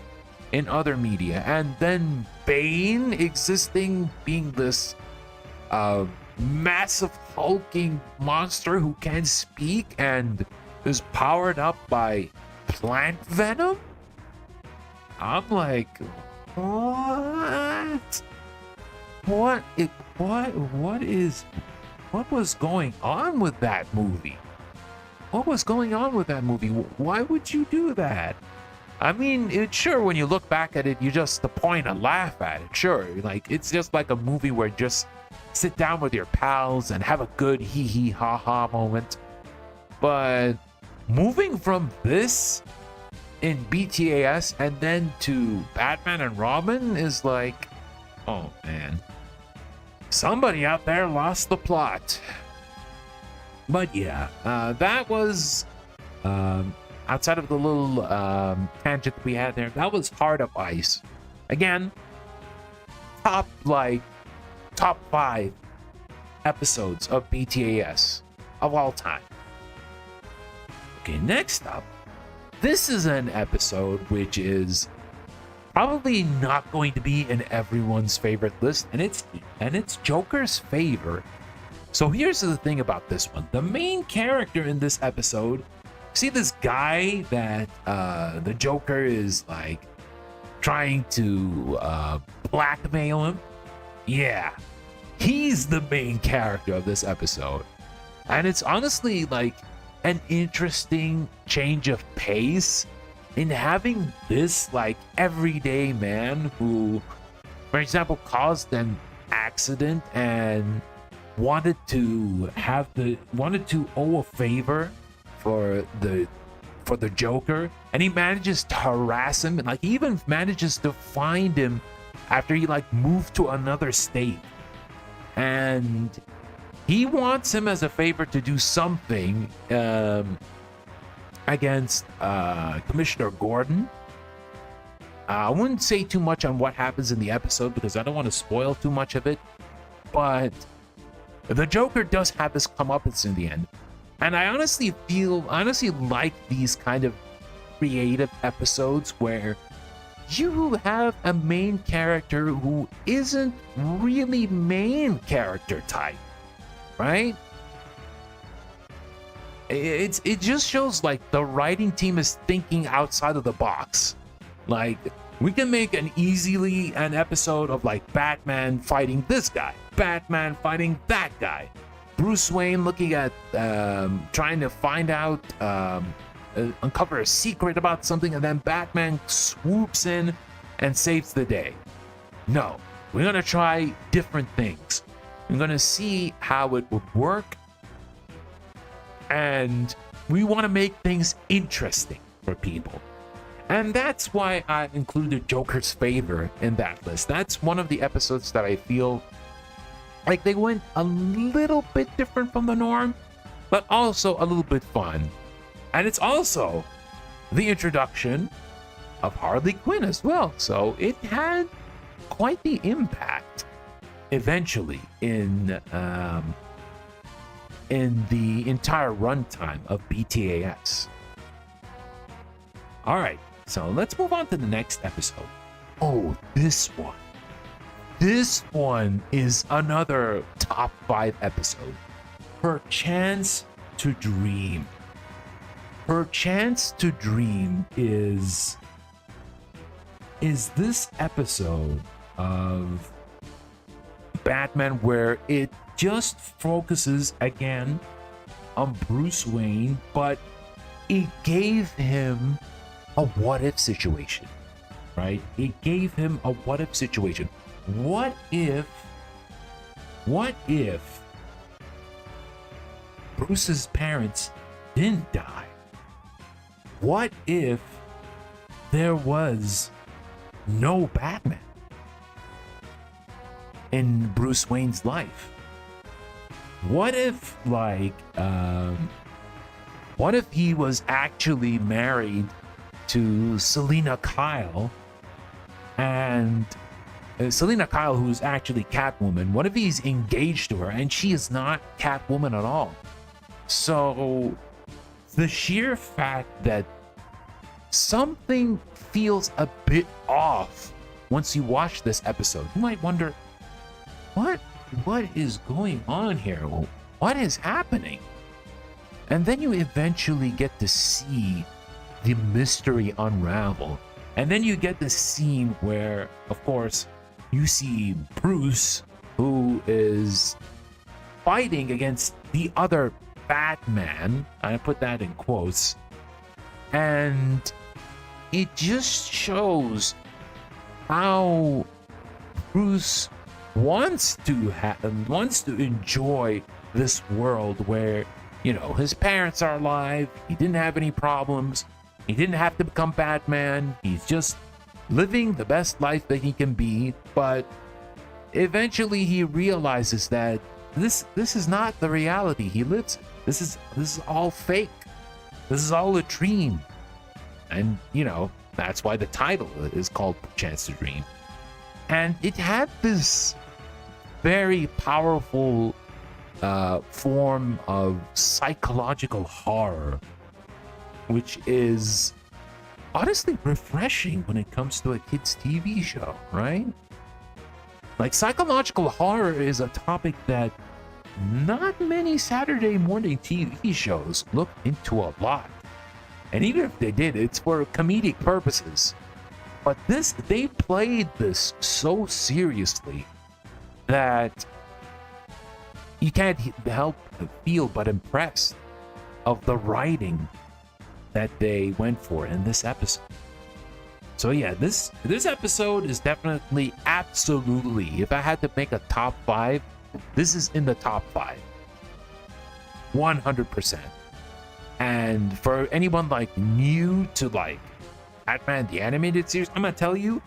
in other media, and then Bane existing, being this massive hulking monster who can speak and is powered up by plant venom. I'm like, what was going on with that movie? What was going on with that movie? Why would you do that? I mean, sure, when you look back at it, you just point and laugh at it. Sure, like it's just like a movie where you just sit down with your pals and have a good hee hee ha ha moment. But moving from this in BTAS and then to Batman and Robin is like, oh man, somebody out there lost the plot. But yeah, that was outside of the little tangent we had there. That was Heart of Ice. Again, top 5 episodes of BTAS of all time. Okay, next up, this is an episode which is probably not going to be in everyone's favorite list, and it's Joker's favorite. So here's the thing about this one. The main character in this episode, see this guy that the Joker is like trying to blackmail him? Yeah, he's the main character of this episode. And it's honestly like an interesting change of pace in having this like everyday man who, for example, caused an accident and wanted to owe a favor for the Joker, and he manages to harass him, and like he even manages to find him after he like moved to another state, and he wants him as a favor to do something against Commissioner Gordon. I wouldn't say too much on what happens in the episode because I don't want to spoil too much of it, but the Joker does have his comeuppance in the end. And I honestly like these kind of creative episodes where you have a main character who isn't really main character type, right? It just shows like the writing team is thinking outside of the box. Like, we can make an episode of like Batman fighting this guy, Batman fighting that guy, Bruce Wayne looking at trying to find out, uncover a secret about something, and then Batman swoops in and saves the day. No, we're gonna try different things. We're gonna see how it would work, and we want to make things interesting for people. And that's why I included Joker's Favor in that list. That's one of the episodes that I feel Like they went a little bit different from the norm, but also a little bit fun. And it's also the introduction of Harley Quinn as well. So it had quite the impact eventually in the entire runtime of BTAS. All right, so let's move on to the next episode. Oh, this one. This one is another top 5 episode. Her Chance to Dream. Her Chance to Dream is this episode of Batman where it just focuses again on Bruce Wayne, but it gave him a what if situation, right? It gave him a what if situation. What if Bruce's parents didn't die? What if there was no Batman in Bruce Wayne's life? What if what if he was actually married to Selina Kyle, and Selina Kyle, who's actually Catwoman? What if he's engaged to her and she is not Catwoman at all? So the sheer fact that something feels a bit off once you watch this episode, you might wonder, what is going on here? What is happening? And then you eventually get to see the mystery unravel. And then you get the scene where, of course, you see Bruce, who is fighting against the other Batman. I put that in quotes. And it just shows how Bruce wants to enjoy this world where, you know, his parents are alive, he didn't have any problems, he didn't have to become Batman, he's just living the best life that he can be. But eventually he realizes that this is not the reality he lives in. This is all fake. This is all a dream. And, you know, that's why the title is called Chance to Dream. And it had this very powerful form of psychological horror, which is honestly refreshing when it comes to a kids' TV show, right? Like, psychological horror is a topic that not many Saturday morning TV shows look into a lot. And even if they did, it's for comedic purposes. But they played this so seriously that you can't help but feel but impressed of the writing that they went for in this episode. So yeah, this episode is definitely, absolutely, if I had to make a top 5, this is in the top 5. 100%. And for anyone like new to like Batman the Animated Series, I'm gonna tell you,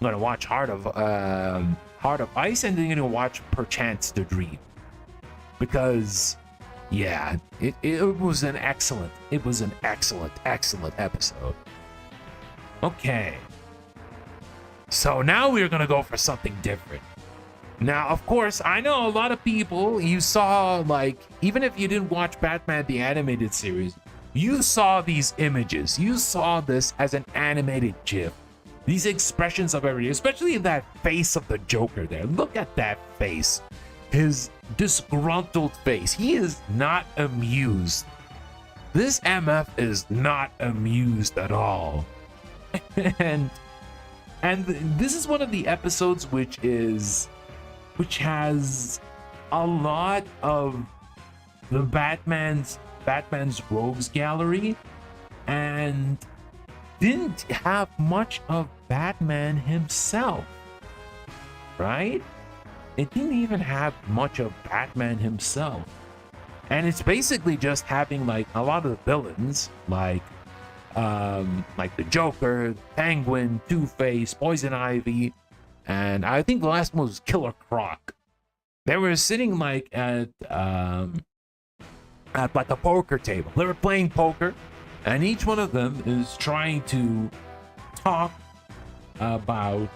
I'm gonna watch Heart of Ice, and then you're gonna watch Perchance to Dream, because yeah, it was an excellent episode. Okay, so now we're gonna go for something different. Now, of course, I know a lot of people, you saw, like, even if you didn't watch Batman the Animated Series, you saw these images. You saw this as an animated GIF. These expressions of everything, especially that face of the Joker there. Look at that face. His disgruntled face. He is not amused. This MF is not amused at all. and this is one of the episodes which has a lot of the Batman's rogues gallery, and didn't have much of Batman himself, right? It didn't even have much of Batman himself. And it's basically just having like a lot of the villains, like the Joker, Penguin, Two-Face, Poison Ivy, and I think the last one was Killer Croc. They were sitting like at like a poker table. They were playing poker, and each one of them is trying to talk about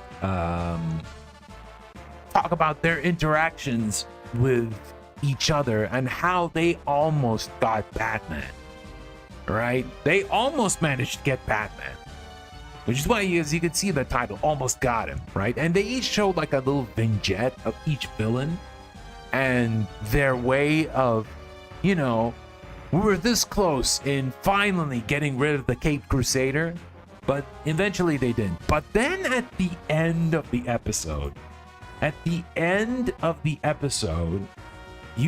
their interactions with each other and how they almost got Batman. Right? They almost managed to get Batman, which is why, as you can see, the title almost got him. Right? And they each showed like a little vignette of each villain and their way of, you know, we were this close in finally getting rid of the Caped Crusader, but eventually they didn't. But then at the end of the episode, you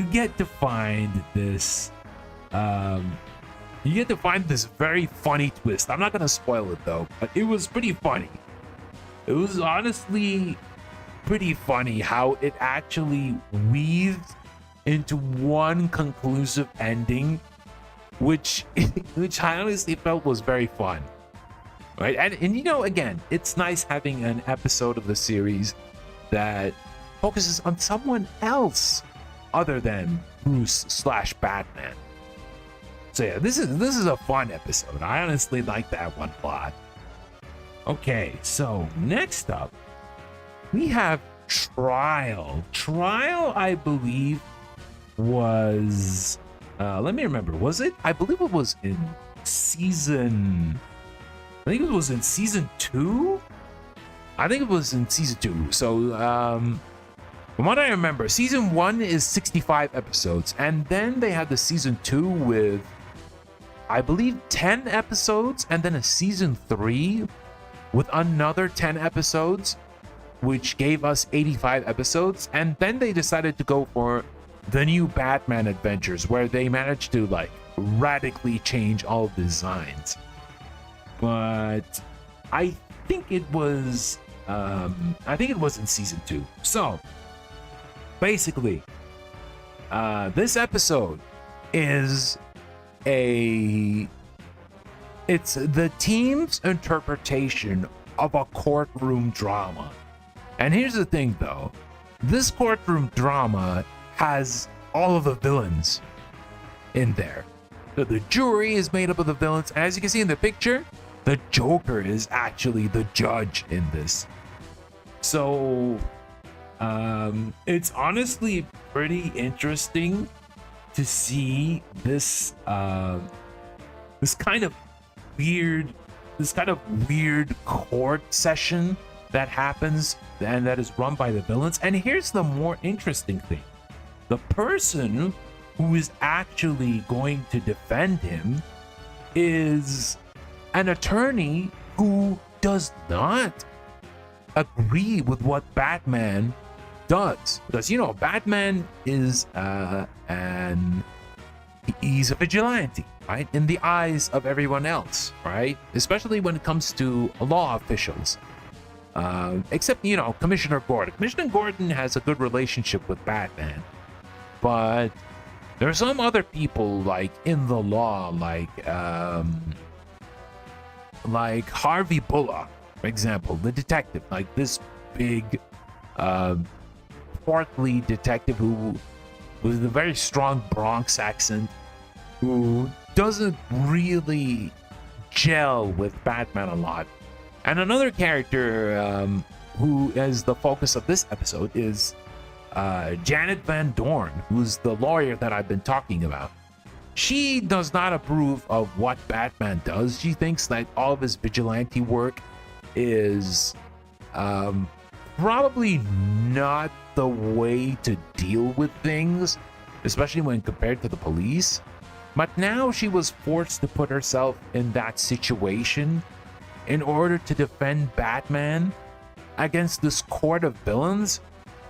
get to find this very funny twist. I'm not gonna spoil it though, but it was pretty funny. It was honestly pretty funny how it actually weaved into one conclusive ending, which I honestly felt was very fun. Right? And you know, again, it's nice having an episode of the series that focuses on someone else other than Bruce/Batman. So yeah, this is a fun episode. I honestly like that one a lot. Okay, so next up, we have Trial. Trial, I believe, was let me remember. Was it? I believe it was in season 2. I think it was in season 2. So from what I remember, season 1 is 65 episodes, and then they had the season 2 with, I believe, 10 episodes, and then a season 3 with another 10 episodes, which gave us 85 episodes. And then they decided to go for the new Batman adventures, where they managed to like radically change all the designs. But I think it was in season 2. So basically, this episode is it's the team's interpretation of a courtroom drama. And here's the thing though, this courtroom drama has all of the villains in there. So the jury is made up of the villains, and as you can see in the picture, the Joker is actually the judge in this. So it's honestly pretty interesting to see this kind of weird court session that happens and that is run by the villains. And here's the more interesting thing. The person who is actually going to defend him is an attorney who does not agree with what Batman does. Because, you know, Batman is he's a vigilante, right? In the eyes of everyone else, right? Especially when it comes to law officials. Except, you know, Commissioner Gordon. Commissioner Gordon has a good relationship with Batman. But there are some other people, like, in the law, like Harvey Bullock, for example, the detective, like this big, portly detective who with a very strong Bronx accent, who doesn't really gel with Batman a lot. And another character who is the focus of this episode is Janet Van Dorn, who's the lawyer that I've been talking about. She does not approve of what Batman does. She thinks that all of his vigilante work is probably not the way to deal with things, especially when compared to the police. But now she was forced to put herself in that situation in order to defend Batman against this court of villains,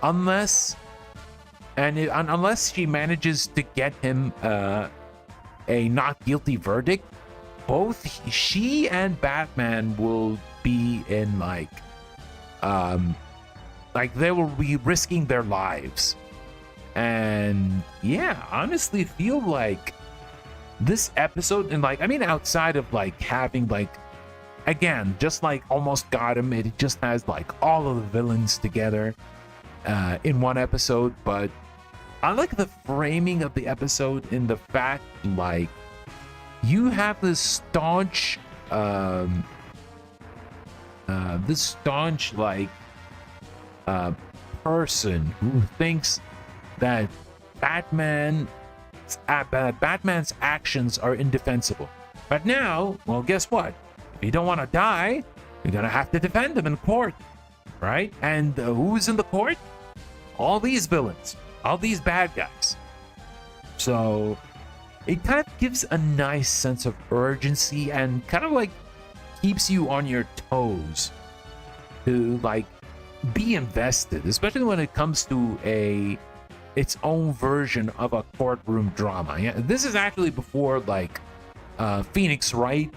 unless she manages to get him a not guilty verdict. Both she and Batman will be in like they will be risking their lives. And yeah, honestly feel like this episode, and like, I mean, outside of like having like, again, just like Almost Got Him, it just has like all of the villains together in one episode. But I like the framing of the episode in the fact, like, you have this staunch, like, person who thinks that Batman's actions are indefensible. But now, well, guess what? If you don't want to die, you're gonna have to defend him in court, right? And who's in the court? All these villains, all these bad guys. So it kind of gives a nice sense of urgency and kind of like keeps you on your toes to like be invested, especially when it comes to its own version of a courtroom drama. Yeah, this is actually before like Phoenix Wright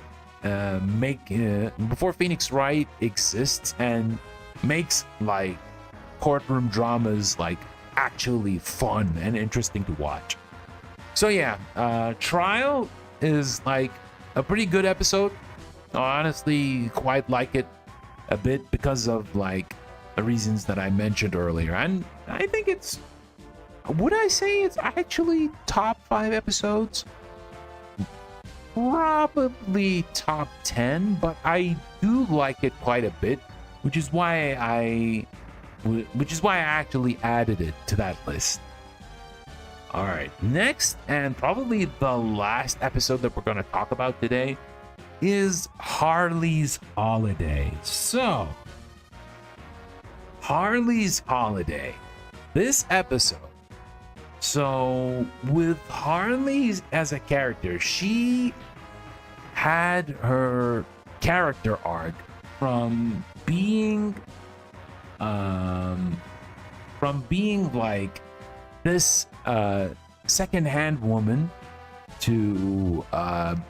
before Phoenix Wright exists and makes like courtroom dramas like actually fun and interesting to watch. So yeah, Trial is like a pretty good episode. I honestly quite like it a bit because of like the reasons that I mentioned earlier, and I think would I say it's actually top 5 episodes? Probably top 10, but I do like it quite a bit, which is why I actually added it to that list. All right, next and probably the last episode that we're going to talk about today is Harley's Holiday. So, Harley's Holiday. This episode. So, with Harley as a character, she had her character arc from being like this second-hand woman to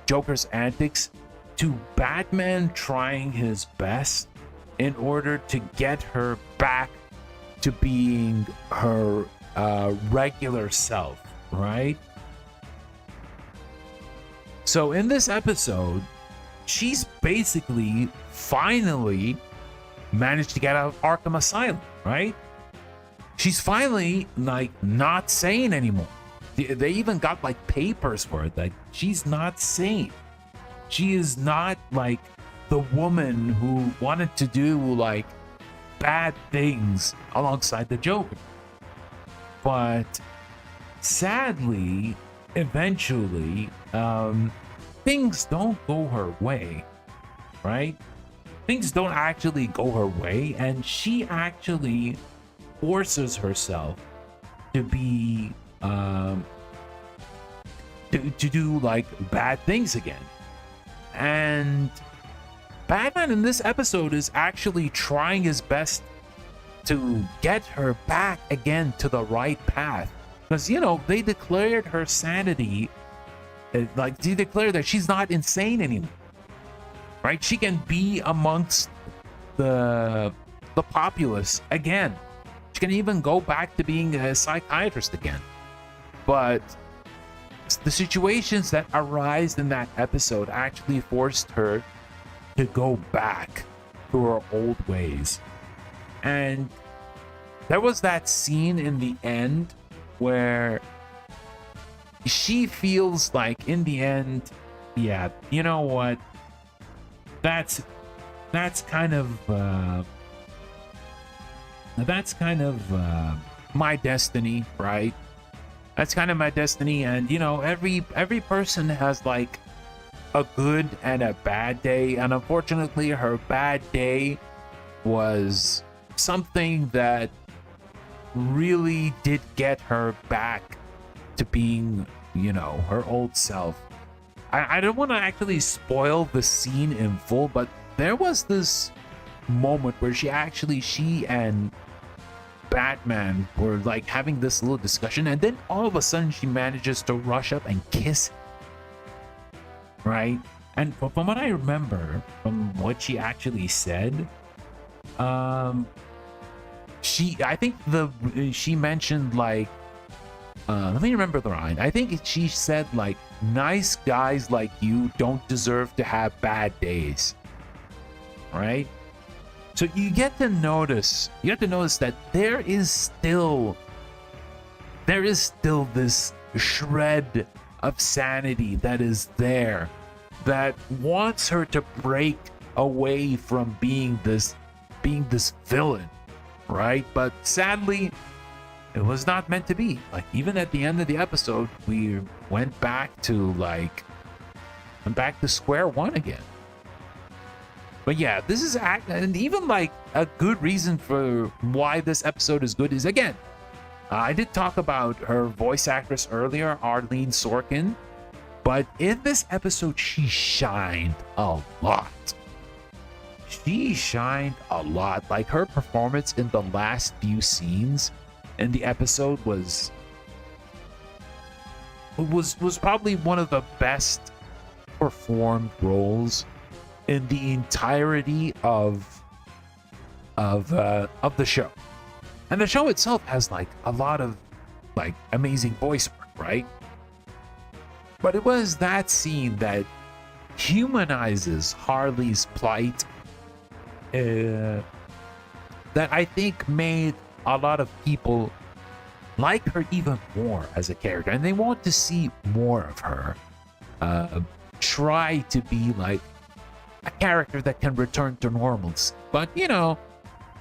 Joker's antics to Batman trying his best in order to get her back to being her regular self, right? So in this episode, she's basically finally managed to get out of Arkham Asylum, right? She's finally like not sane anymore. They even got like papers for it that she's not sane. She is not like the woman who wanted to do like bad things alongside the Joker. But sadly, eventually, things don't go her way, right? Things don't actually go her way, and she actually forces herself to be to do like bad things again. And Batman in this episode is actually trying his best to get her back again to the right path, because you know they declared her sanity, like they declared that she's not insane anymore, right? She can be amongst the populace again. She can even go back to being a psychiatrist again. But the situations that arise in that episode actually forced her to go back to her old ways. And there was that scene in the end where she feels like in the end, yeah, you know what? That's kind of my destiny, right? That's kind of my destiny. And you know, every person has like a good and a bad day, and unfortunately her bad day was something that really did get her back to being, you know, her old self. I don't want to actually spoil the scene in full, but there was this moment where she and Batman were like having this little discussion, and then all of a sudden she manages to rush up and kiss him, right? And from what I remember, from what she actually said, she mentioned like, let me remember the line. I think she said like, nice guys like you don't deserve to have bad days, right? So you get to notice that there is still there is still this shred of sanity that is there that wants her to break away from being this villain, right? But sadly, it was not meant to be. Like, even at the end of the episode, we went back to square one again. But yeah, this is and even like a good reason for why this episode is good is, again, I did talk about her voice actress earlier, Arlene Sorkin, but in this episode, she shined a lot. She shined a lot. Like, her performance in the last few scenes in the episode was probably one of the best performed roles in the entirety of the show. And the show itself has like a lot of like amazing voice work, right? But it was that scene that humanizes Harley's plight that I think made a lot of people like her even more as a character, and they want to see more of her try to be like a character that can return to normalcy. But you know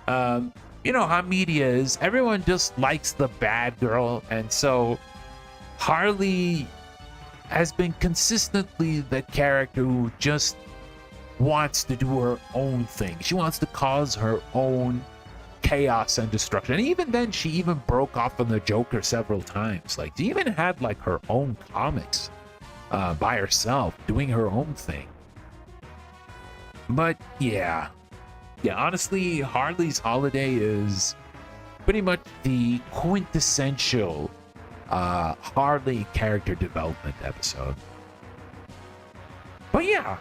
how media is. Everyone just likes the bad girl, and so Harley has been consistently the character who just wants to do her own thing. She wants to cause her own chaos and destruction. And even then, she even broke off from the Joker several times. Like, she even had like her own comics by herself, doing her own thing. But yeah, honestly, Harley's Holiday is pretty much the quintessential Harley character development episode. But yeah,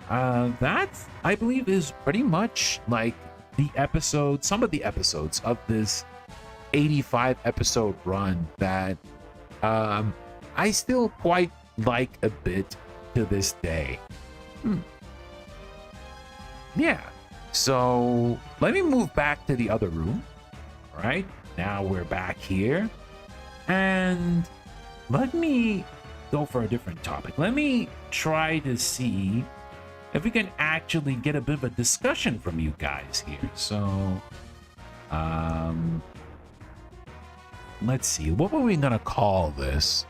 that I believe is pretty much like some of the episodes of this 85 episode run that I still quite like a bit to this day. Yeah, so let me move back to the other room. All right, now we're back here, and let me go for a different topic. Let me try to see if we can actually get a bit of a discussion from you guys here. So, let's see. What were we gonna call this?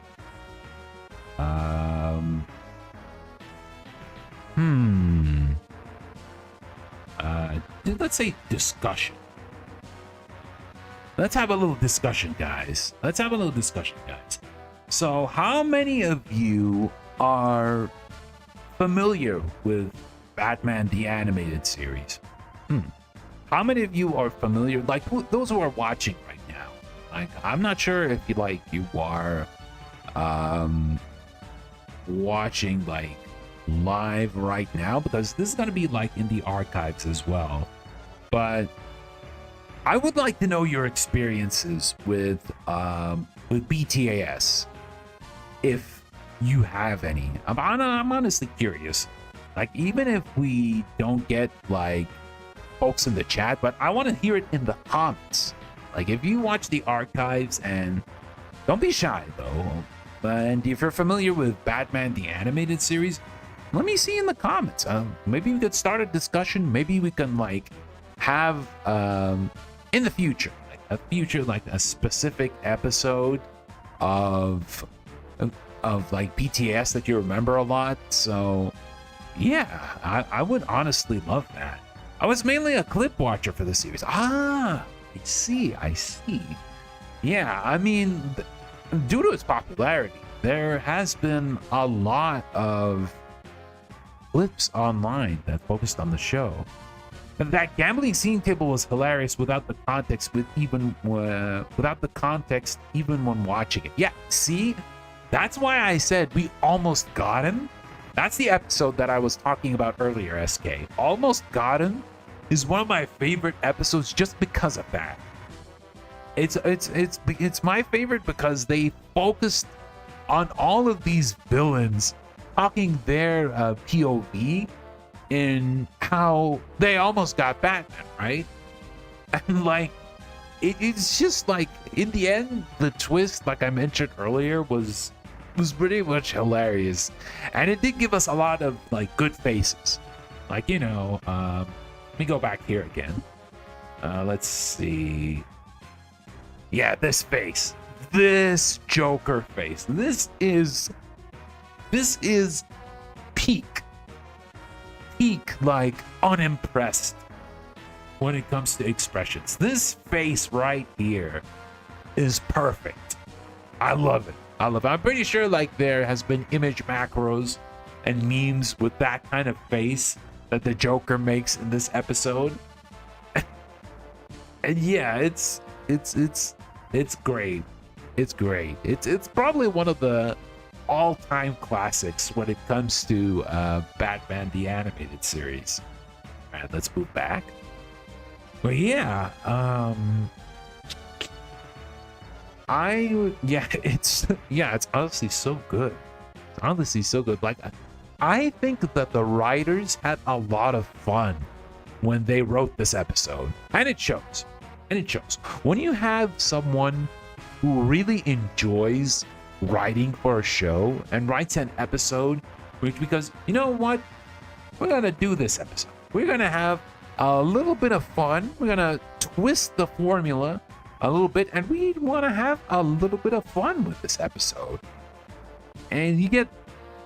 Let's say discussion. Let's have a little discussion, guys. So, how many of you are familiar with Batman the Animated Series? How many of you are familiar, like those who are watching right now? Like, I'm not sure if you are watching like live right now, because this is going to be like in the archives as well. But I would like to know your experiences with BTAS, if you have any. I'm honestly curious. Like, even if we don't get like folks in the chat, but I want to hear it in the comments. Like, if you watch the archives, and don't be shy though. And if you're familiar with Batman the Animated Series, let me see in the comments. Maybe we could start a discussion. Maybe we can like have in the future, like a specific episode of like BTS that you remember a lot. So yeah, I would honestly love that. I was mainly a clip watcher for the series. I see. Yeah, I mean, due to its popularity, there has been a lot of clips online that focused on the show. And that gambling scene table was hilarious without the context, even when watching it. Yeah, see, that's why I said we almost got him. That's the episode that I was talking about earlier, SK. Almost Got Him is one of my favorite episodes just because of that. It's my favorite because they focused on all of these villains talking their POV in how they almost got Batman, right? And like, it's just like in the end, the twist, like I mentioned earlier, was pretty much hilarious, and it did give us a lot of like good faces. Like let me go back here again. Let's see. Yeah, this face, this Joker face. This is peak like unimpressed when it comes to expressions. This face right here is perfect. I love it. I'm pretty sure like there has been image macros and memes with that kind of face that the Joker makes in this episode. And yeah, it's great. It's great. It's probably one of the all-time classics when it comes to Batman the Animated Series. All right, let's move back. But yeah, it's honestly so good. It's honestly so good. Like, I think that the writers had a lot of fun when they wrote this episode, and it shows. When you have someone who really enjoys writing for a show and writes an episode, because you know what, we're gonna do this episode. We're gonna have a little bit of fun. We're gonna twist the formula a little bit, and we want to have a little bit of fun with this episode. And you get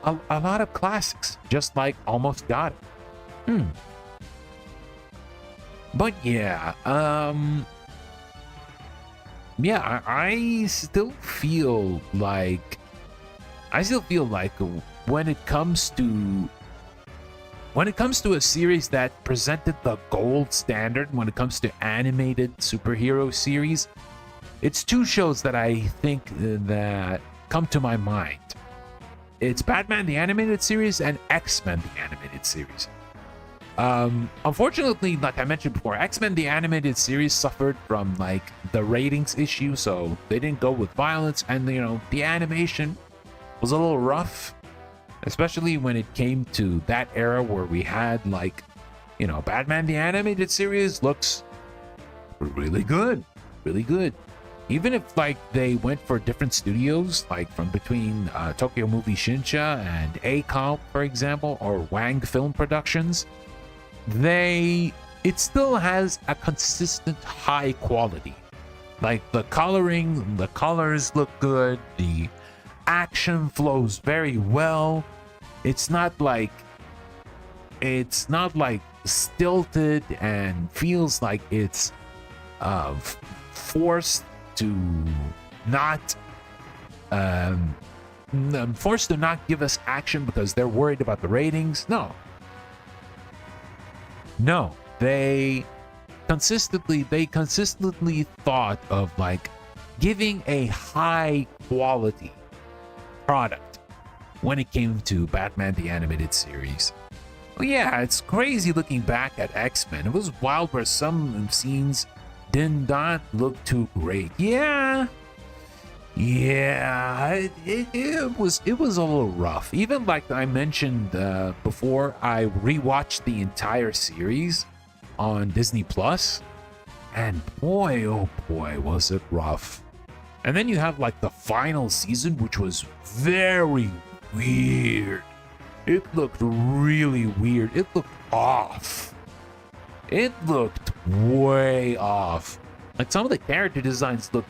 a lot of classics, just like Almost Got It. But yeah, I still feel like when it comes to a series that presented the gold standard when it comes to animated superhero series, it's two shows that I think that come to my mind. It's Batman the Animated Series and X-Men the Animated Series. Unfortunately, like I mentioned before, X-Men the Animated Series suffered from like the ratings issue, so they didn't go with violence, and the animation was a little rough, especially when it came to that era where we had like Batman the Animated Series looks really good. Even if like they went for different studios, like from between Tokyo Movie Shinsha and ACOM, for example, or Wang Film Productions, it still has a consistent high quality. Like the coloring, the colors look good, the action flows very well. It's not like stilted and feels like it's forced to not give us action because they're worried about the ratings. No, they consistently thought of like giving a high quality product when it came to Batman the Animated Series. Well, yeah, it's crazy looking back at X-Men. It was wild where some scenes did not look too great. Yeah, it was a little rough. Even like I mentioned before, I rewatched the entire series on Disney Plus, and boy, oh boy, was it rough. And then you have like the final season, which was very weird. It looked really weird. It looked off. It looked way off. Like some of the character designs looked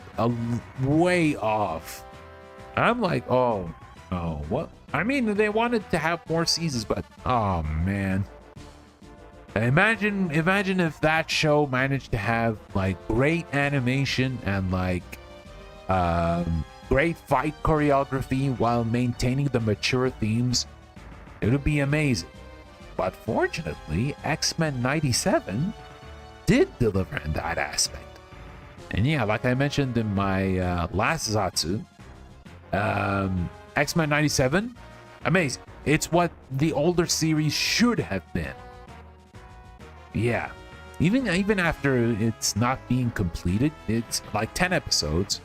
way off. I'm like, oh, what? I mean, they wanted to have more seasons, but oh man. Imagine if that show managed to have like great animation and like great fight choreography while maintaining the mature themes. It would be amazing. But fortunately, X-Men 97 did deliver in that aspect. And yeah, like I mentioned in my last Zatsu, X-Men 97, amazing. It's what the older series should have been. Yeah, even after it's not being completed, it's like 10 episodes,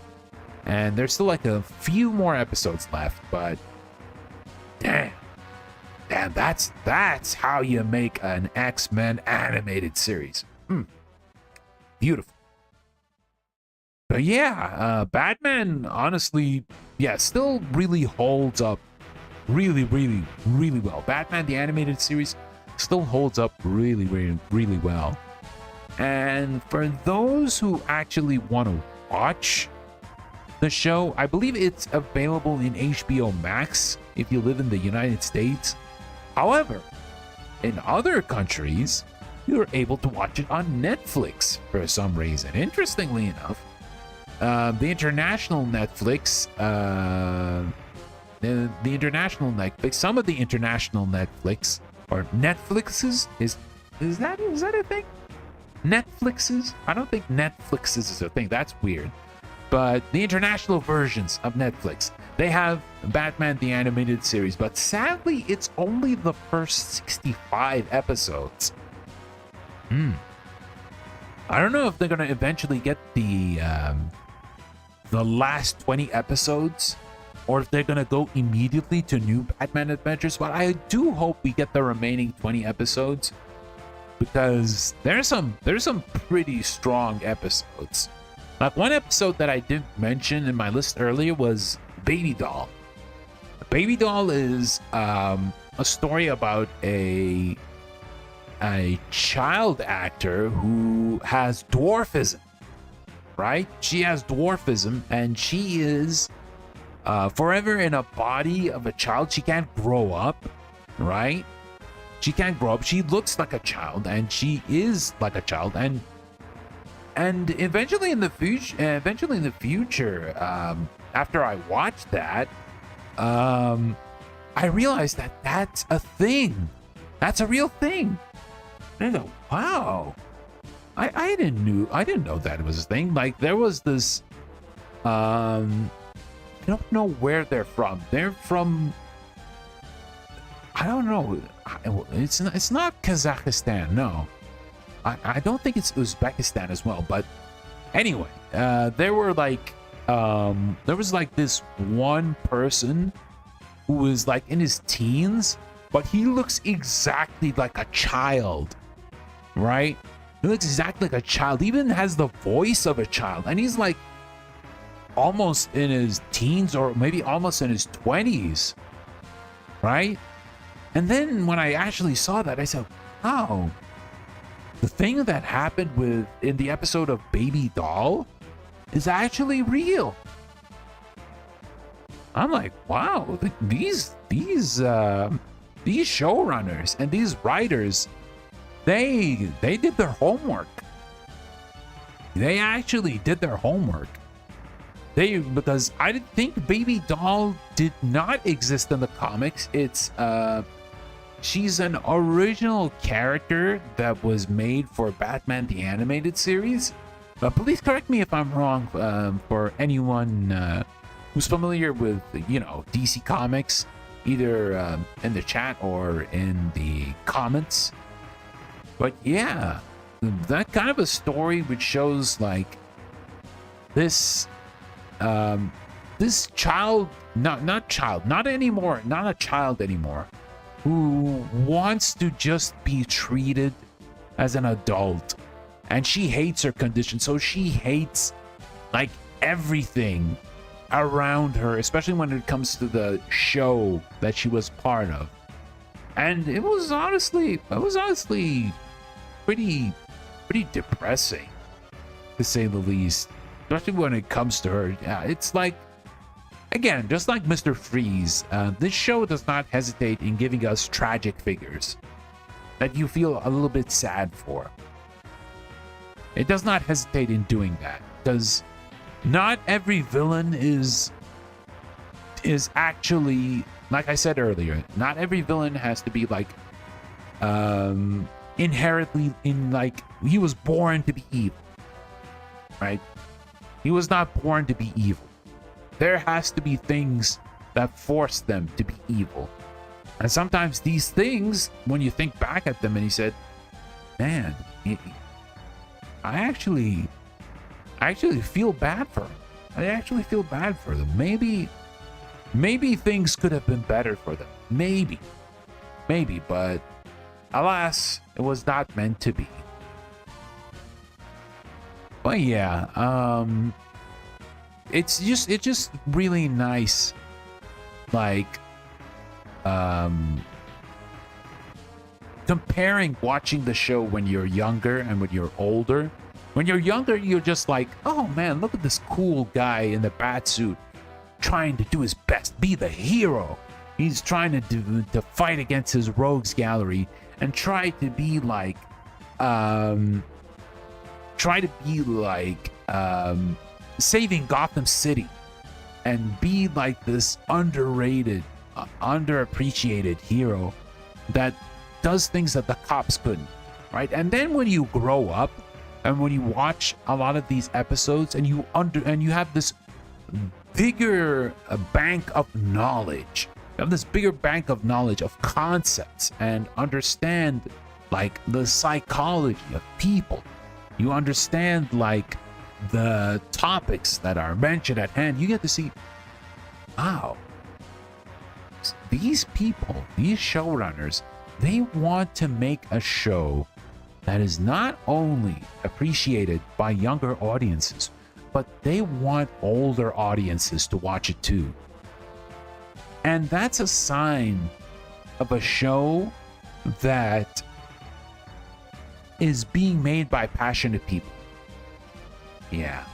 and there's still like a few more episodes left, but damn, that's how you make an X-Men animated series. Beautiful. But yeah, Batman, honestly, yeah, still really holds up really, really, really well. Batman, the animated series, still holds up really, really, really well. And for those who actually want to watch the show, I believe it's available in HBO Max if you live in the United States. However, in other countries, you're able to watch it on Netflix for some reason. Interestingly enough, the international Netflix, the international Netflix, some of the international Netflix or Netflixes is that a thing? Netflixes? I don't think Netflixes is a thing. That's weird. But the international versions of Netflix, they have Batman the Animated Series, but sadly, it's only the first 65 episodes. I don't know if they're gonna eventually get the last 20 episodes, or if they're gonna go immediately to new Batman adventures. But I do hope we get the remaining 20 episodes, because there's some pretty strong episodes. Like one episode that I didn't mention in my list earlier was Baby Doll. Baby Doll is a story about a child actor who has dwarfism, right? She has dwarfism, and she is forever in a body of a child. She can't grow up, right? She can't grow up. She looks like a child, and she is like a child, and eventually in the future, after I watched that, I realized that that's a thing. That's a real thing. And I go, wow. I didn't know that it was a thing. Like there was this, I don't know where they're from. They're from, I don't know. It's not Kazakhstan. No. I don't think it's Uzbekistan as well, but anyway, there was like this one person who was like in his teens, but he looks exactly like a child, right? He looks exactly like a child, even has the voice of a child, and he's like almost in his teens or maybe almost in his 20s, right? And then when I actually saw that, I said, wow. The thing that happened in the episode of Baby Doll is actually real. I'm like, wow, these showrunners and these writers, they did their homework. They actually did their homework. Because I didn't think Baby Doll did not exist in the comics. It's she's an original character that was made for Batman the Animated Series. Please correct me if I'm wrong, for anyone who's familiar with, DC Comics, either in the chat or in the comments. But yeah, that kind of a story which shows like this child, not a child anymore, who wants to just be treated as an adult, and she hates her condition. So she hates like everything around her, especially when it comes to the show that she was part of. And it was honestly pretty depressing, to say the least, especially when it comes to her. Yeah, it's like, again, just like Mr. Freeze, this show does not hesitate in giving us tragic figures that you feel a little bit sad for. It does not hesitate in doing that, because not every villain is actually, like I said earlier, not every villain has to be like inherently he was born to be evil, right? He was not born to be evil. There has to be things that force them to be evil. And sometimes these things, when you think back at them and you said, man, I actually feel bad for them. I actually feel bad for them. Maybe things could have been better for them. Maybe, but alas, it was not meant to be. But yeah, it's just really nice, like comparing watching the show when you're younger and when you're older. When you're younger, you're just like, oh man, look at this cool guy in the bat suit trying to do his best, be the hero. He's trying to fight against his rogues gallery and try to be like saving Gotham City and be like this underrated, underappreciated hero that does things that the cops couldn't, right? And then when you grow up and when you watch a lot of these episodes and you have this bigger bank of knowledge, you have this bigger bank of knowledge of concepts and understand like the psychology of people. You understand like the topics that are mentioned at hand. You get to see, wow, these people, these showrunners, they want to make a show that is not only appreciated by younger audiences, but they want older audiences to watch it too. And that's a sign of a show that is being made by passionate people. Yeah.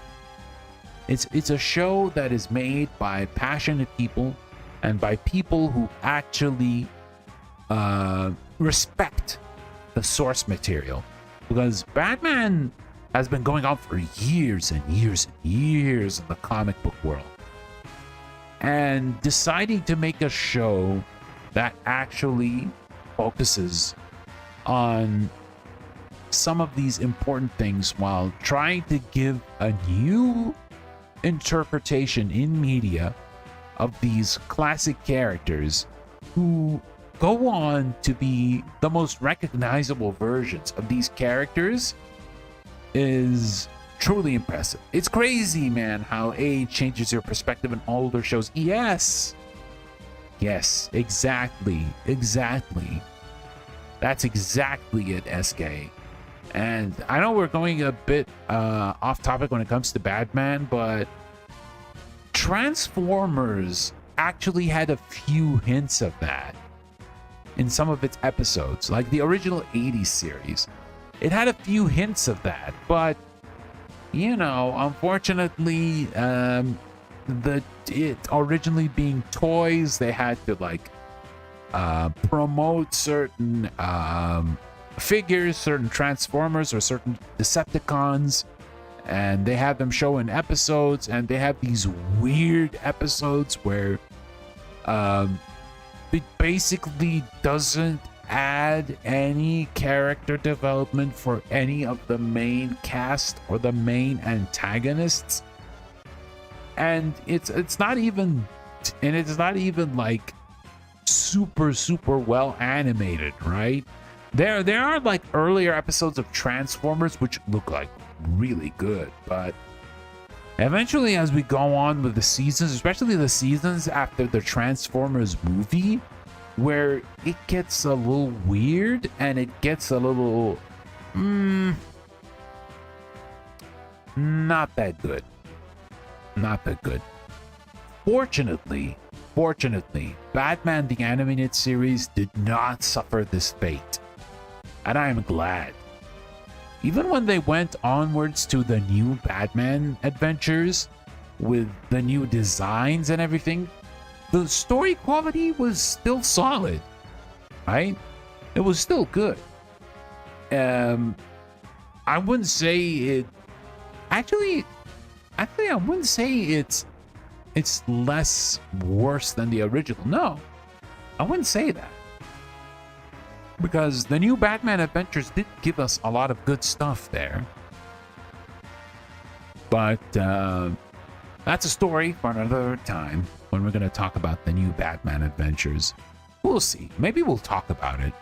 It's a show that is made by passionate people and by people who actually respect the source material, because Batman has been going on for years and years and years in the comic book world, and deciding to make a show that actually focuses on some of these important things while trying to give a new interpretation in media of these classic characters who go on to be the most recognizable versions of these characters is truly impressive. It's crazy, man, how age changes your perspective in older shows. Yes, exactly. That's exactly it, SK. And I know we're going a bit off topic when it comes to Batman, but Transformers actually had a few hints of that in some of its episodes, like the original 80s series. It had a few hints of that, but you know, unfortunately, it originally being toys, they had to like promote certain figures, certain Transformers or certain Decepticons, and they have them show in episodes, and they have these weird episodes where it basically doesn't add any character development for any of the main cast or the main antagonists, and it's not even like super well animated, right? There are like earlier episodes of Transformers which look like really good, but eventually as we go on with the seasons, especially the seasons after the Transformers movie, where it gets a little weird and it gets a little not that good. Fortunately, Batman the Animated Series did not suffer this fate, and I am glad. Even when they went onwards to the new Batman adventures with the new designs and everything, the story quality was still solid, right? It was still good. I wouldn't say it. Actually, I wouldn't say it's less worse than the original. No, I wouldn't say that, because the new Batman Adventures did give us a lot of good stuff there. But that's a story for another time when we're going to talk about the new Batman Adventures. We'll see. Maybe we'll talk about it.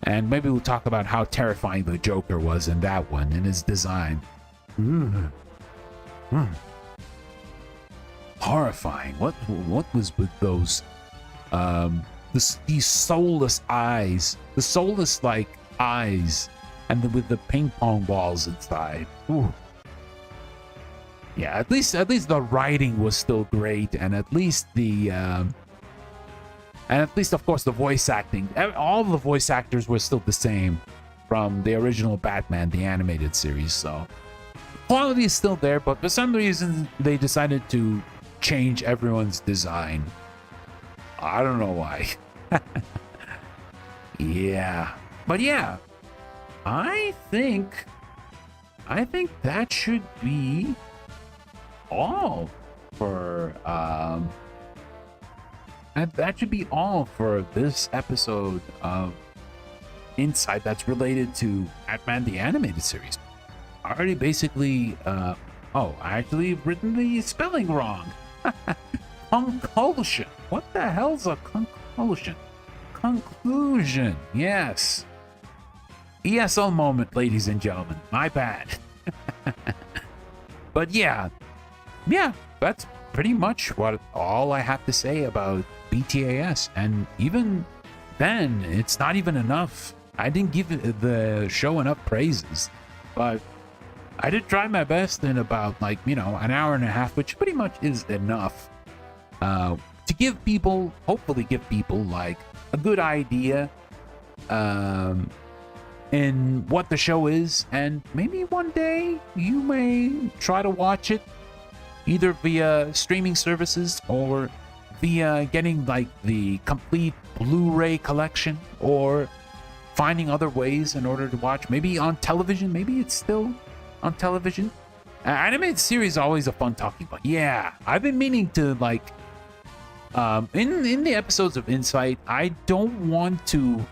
And maybe we'll talk about how terrifying the Joker was in that one, in his design. Horrifying. What was with those these soulless eyes, the soulless like eyes, and with the ping pong balls inside? Ooh. yeah, at least the writing was still great, and at least of course the voice acting. All the voice actors were still the same from the original Batman, the animated series. So quality is still there, but for some reason they decided to change everyone's design. I don't know why. Yeah, but yeah, I think that should be all for that should be all for this episode of inSAIght that's related to Batman the Animated Series. I already basically I actually written the spelling wrong. Conclusion. What the hell's a conclusion? Conclusion. Yes. ESL moment, ladies and gentlemen. My bad. But yeah, that's pretty much all I have to say about BTAS. And even then, it's not even enough. I didn't give the show enough praises, but I did try my best in about an hour and a half, which pretty much is enough to hopefully give people like a good idea in what the show is, and maybe one day you may try to watch it either via streaming services or via getting like the complete Blu-ray collection, or finding other ways in order to watch, maybe on television. Maybe it's still on television. Animated series is always a fun talking about. Yeah, I've been meaning to in the episodes of inSAIght, I don't want to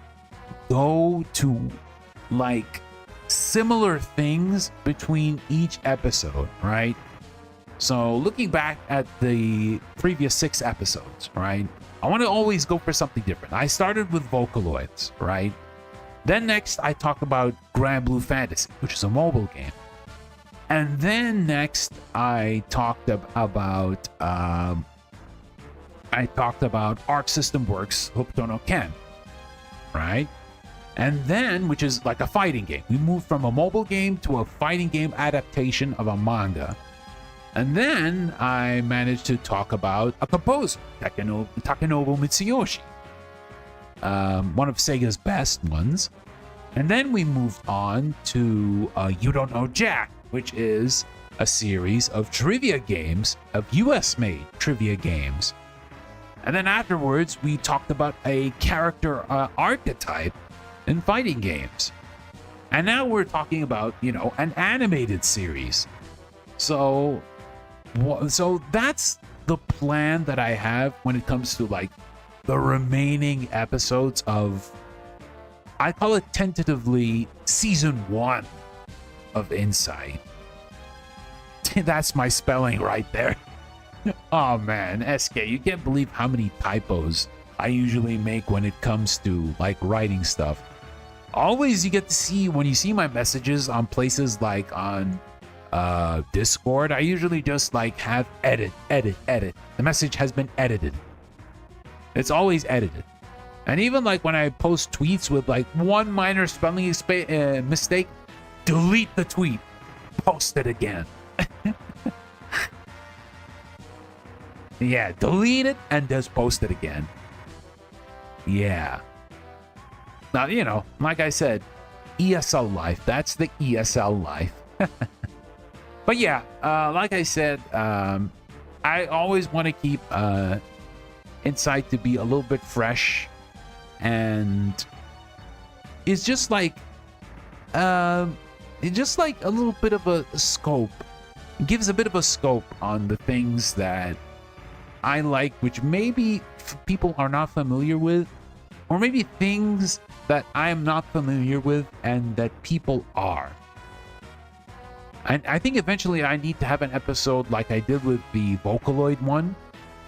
go to like similar things between each episode, right? So looking back at the previous 6 episodes, right, I want to always go for something different. I started with Vocaloids, right? Then next I talked about Grand Blue Fantasy, which is a mobile game. And then next I talked about Arc System Works Hokuto no Ken, right? And then, which is like a fighting game. We moved from a mobile game to a fighting game adaptation of a manga. And then I managed to talk about a composer, Takenobu Mitsuyoshi, one of Sega's best ones. And then we moved on to You Don't Know Jack, which is a series of trivia games, of US-made trivia games. And then afterwards, we talked about a character archetype in fighting games. And now we're talking about, an animated series. So that's the plan that I have when it comes to like the remaining episodes of, I call it tentatively season 1 of inSAIght. That's my spelling right there. Oh man, SK, you can't believe how many typos I usually make when it comes to like writing stuff. Always you get to see, when you see my messages on places like on Discord, I usually just like have edit. The message has been edited. It's always edited. And even like when I post tweets with like one minor spelling mistake, delete the tweet, post it again. Yeah, delete it and just post it again. Yeah. Now, like I said, ESL life. That's the ESL life. But yeah, like I said, I always want to keep inSAIght to be a little bit fresh, and it's just like a little bit of a scope. It gives a bit of a scope on the things that I like, which maybe people are not familiar with, or maybe things that I am not familiar with and that people are. And I think eventually I need to have an episode like I did with the Vocaloid one,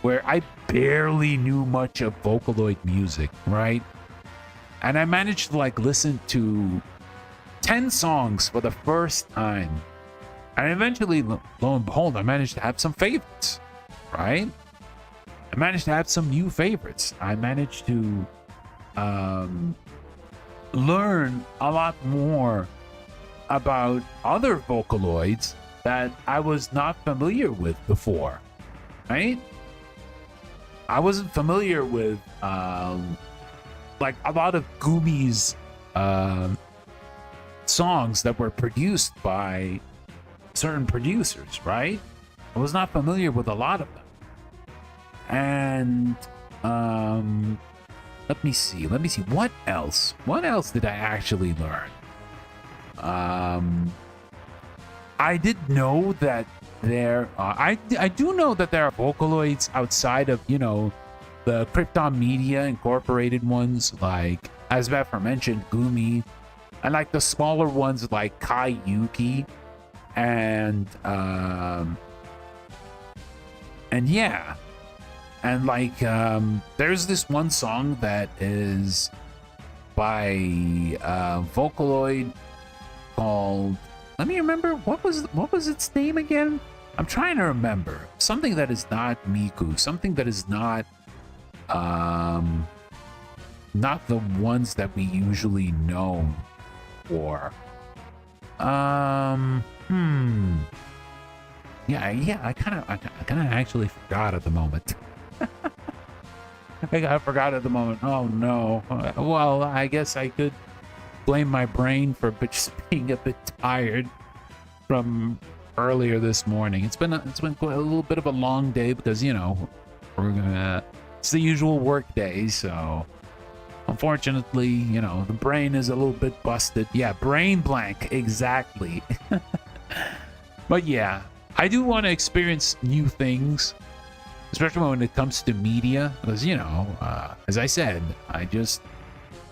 where I barely knew much of Vocaloid music, right? And I managed to like listen to 10 songs for the first time. And eventually, lo and behold, I managed to have some favorites, right? I managed to have some new favorites. I managed to learn a lot more about other Vocaloids that I was not familiar with before, right? I wasn't familiar with like a lot of Gumi's songs that were produced by certain producers, right? I was not familiar with a lot of them. And let me see what else did I actually learn. I did know that I do know that there are Vocaloids outside of, you know, the Krypton Media Incorporated ones, like as Beth mentioned, Gumi, and like the smaller ones like Kai Yuki, and yeah, and like there's this one song that is by Vocaloid called, let me remember, what was its name again? I'm trying to remember. Something that is not Miku, something that is not the ones that we usually know for. Yeah, I kind of actually forgot at the moment. I forgot at the moment. Oh no. Well, I guess I could blame my brain for just being a bit tired from earlier this morning. It's been quite a little bit of a long day because, you know, it's the usual work day, so unfortunately, you know, the brain is a little bit busted. Yeah, brain blank, exactly. But yeah, I do want to experience new things, especially when it comes to media, because, you know, as I said, I just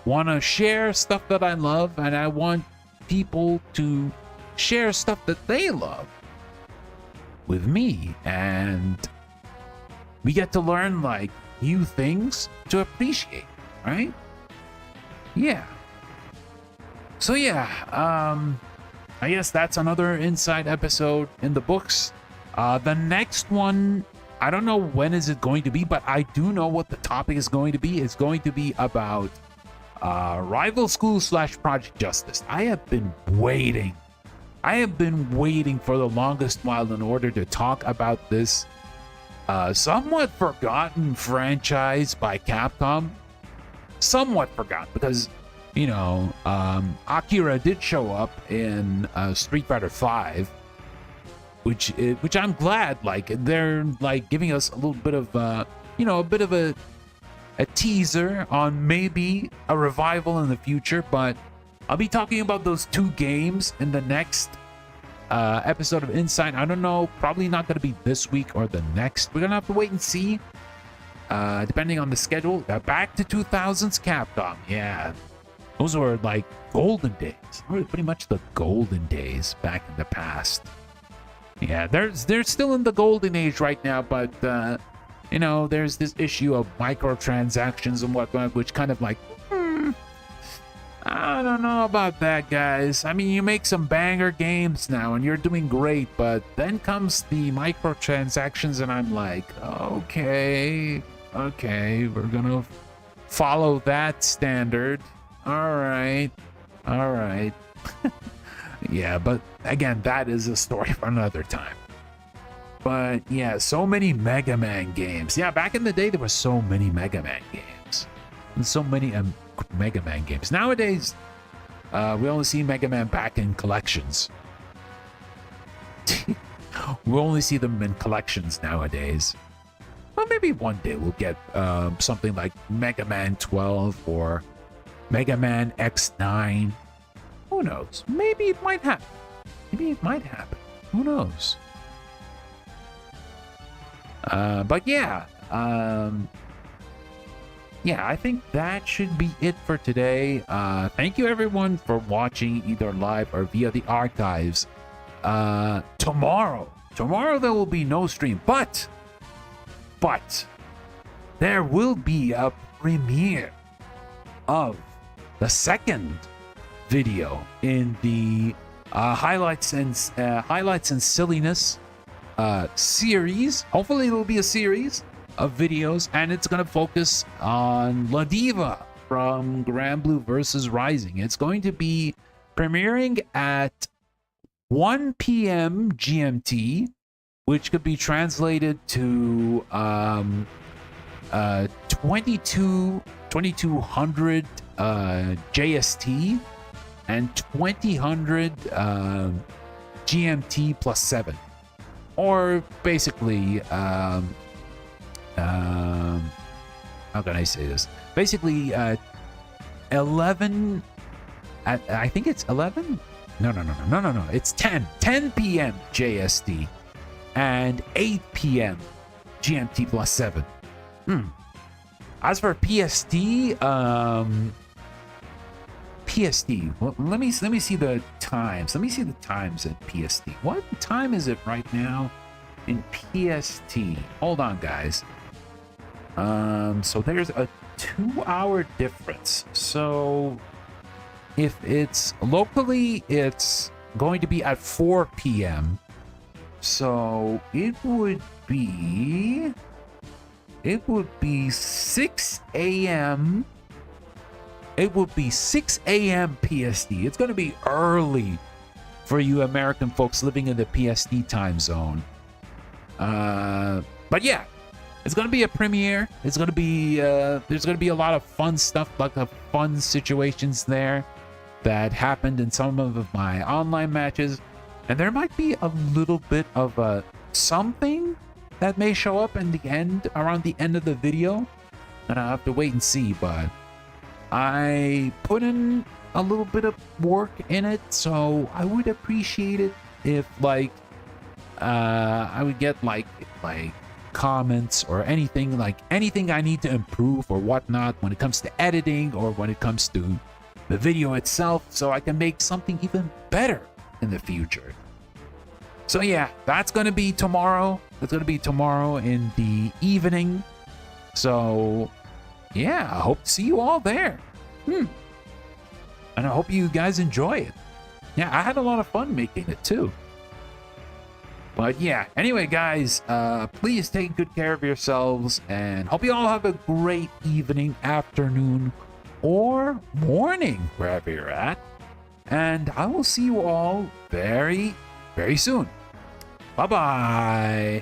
want to share stuff that I love, and I want people to share stuff that they love with me, and we get to learn like new things to appreciate, right? Yeah. So yeah, I guess that's another inSAIght episode in the books. The next one, I don't know when is it going to be, but I do know what the topic is going to be. It's going to be about Rival School / Project Justice. I have been waiting for the longest while in order to talk about this somewhat forgotten franchise by Capcom. Somewhat forgotten because, you know, Akira did show up in Street Fighter V, which I'm glad, like, they're like giving us a little bit of you know, a bit of a teaser on maybe a revival in the future. But I'll be talking about those two games in the next episode of inSAIght. I don't know, probably not going to be this week or the next. We're gonna have to wait and see, depending on the schedule. Back to 2000s Capcom, yeah, those were like golden days. Pretty much the golden days back in the past. Yeah, they're still in the golden age right now, but you know, there's this issue of microtransactions and whatnot, which kind of like, I don't know about that, guys. I mean, you make some banger games now and you're doing great, but then comes the microtransactions and I'm like, okay, we're gonna follow that standard. All right. Yeah, but again, that is a story for another time. But yeah, so many Mega Man games. Yeah, back in the day, there were so many Mega Man games. And so many Mega Man games. Nowadays, we only see Mega Man back in collections. We only see them in collections nowadays. Well, maybe one day we'll get something like Mega Man 12 or Mega Man X9. Who knows? Maybe it might happen. Who knows? But yeah, yeah, I think that should be it for today. Thank you everyone for watching either live or via the archives. Tomorrow there will be no stream, but there will be a premiere of the second video in the highlights and silliness series. Hopefully it will be a series of videos, and it's going to focus on La Diva from Granblue versus Rising. It's going to be premiering at 1 p.m. GMT, which could be translated to 2200 JST and 2000 GMT plus 7. Or basically, how can I say this? Basically, 11, I think it's 11? No. It's 10 p.m. JST and 8 p.m. GMT plus 7. As for PST, well, let me see the times. Let me see the times at PST. What time is it right now in PST? Hold on, guys. So there's a 2-hour difference. So if it's locally, it's going to be at 4 p.m. So it would be 6 a.m. It would be 6 a.m. PST. It's going to be early for you American folks living in the PST time zone. But yeah, it's going to be a premiere. It's going to be there's going to be a lot of fun stuff, like fun situations there that happened in some of my online matches, and there might be a little bit of something that may show up in the end, around the end of the video, and I'll have to wait and see. But I put in a little bit of work in it, so I would appreciate it if I would get like comments or anything I need to improve or whatnot when it comes to editing or when it comes to the video itself, so I can make something even better in the future. So yeah, that's gonna be tomorrow. It's gonna be tomorrow in the evening. So yeah, I hope to see you all there. And I hope you guys enjoy it. Yeah, I had a lot of fun making it too. But yeah, anyway, guys, please take good care of yourselves, and hope you all have a great evening, afternoon, or morning, wherever you're at. And I will see you all very, very soon. Bye-bye.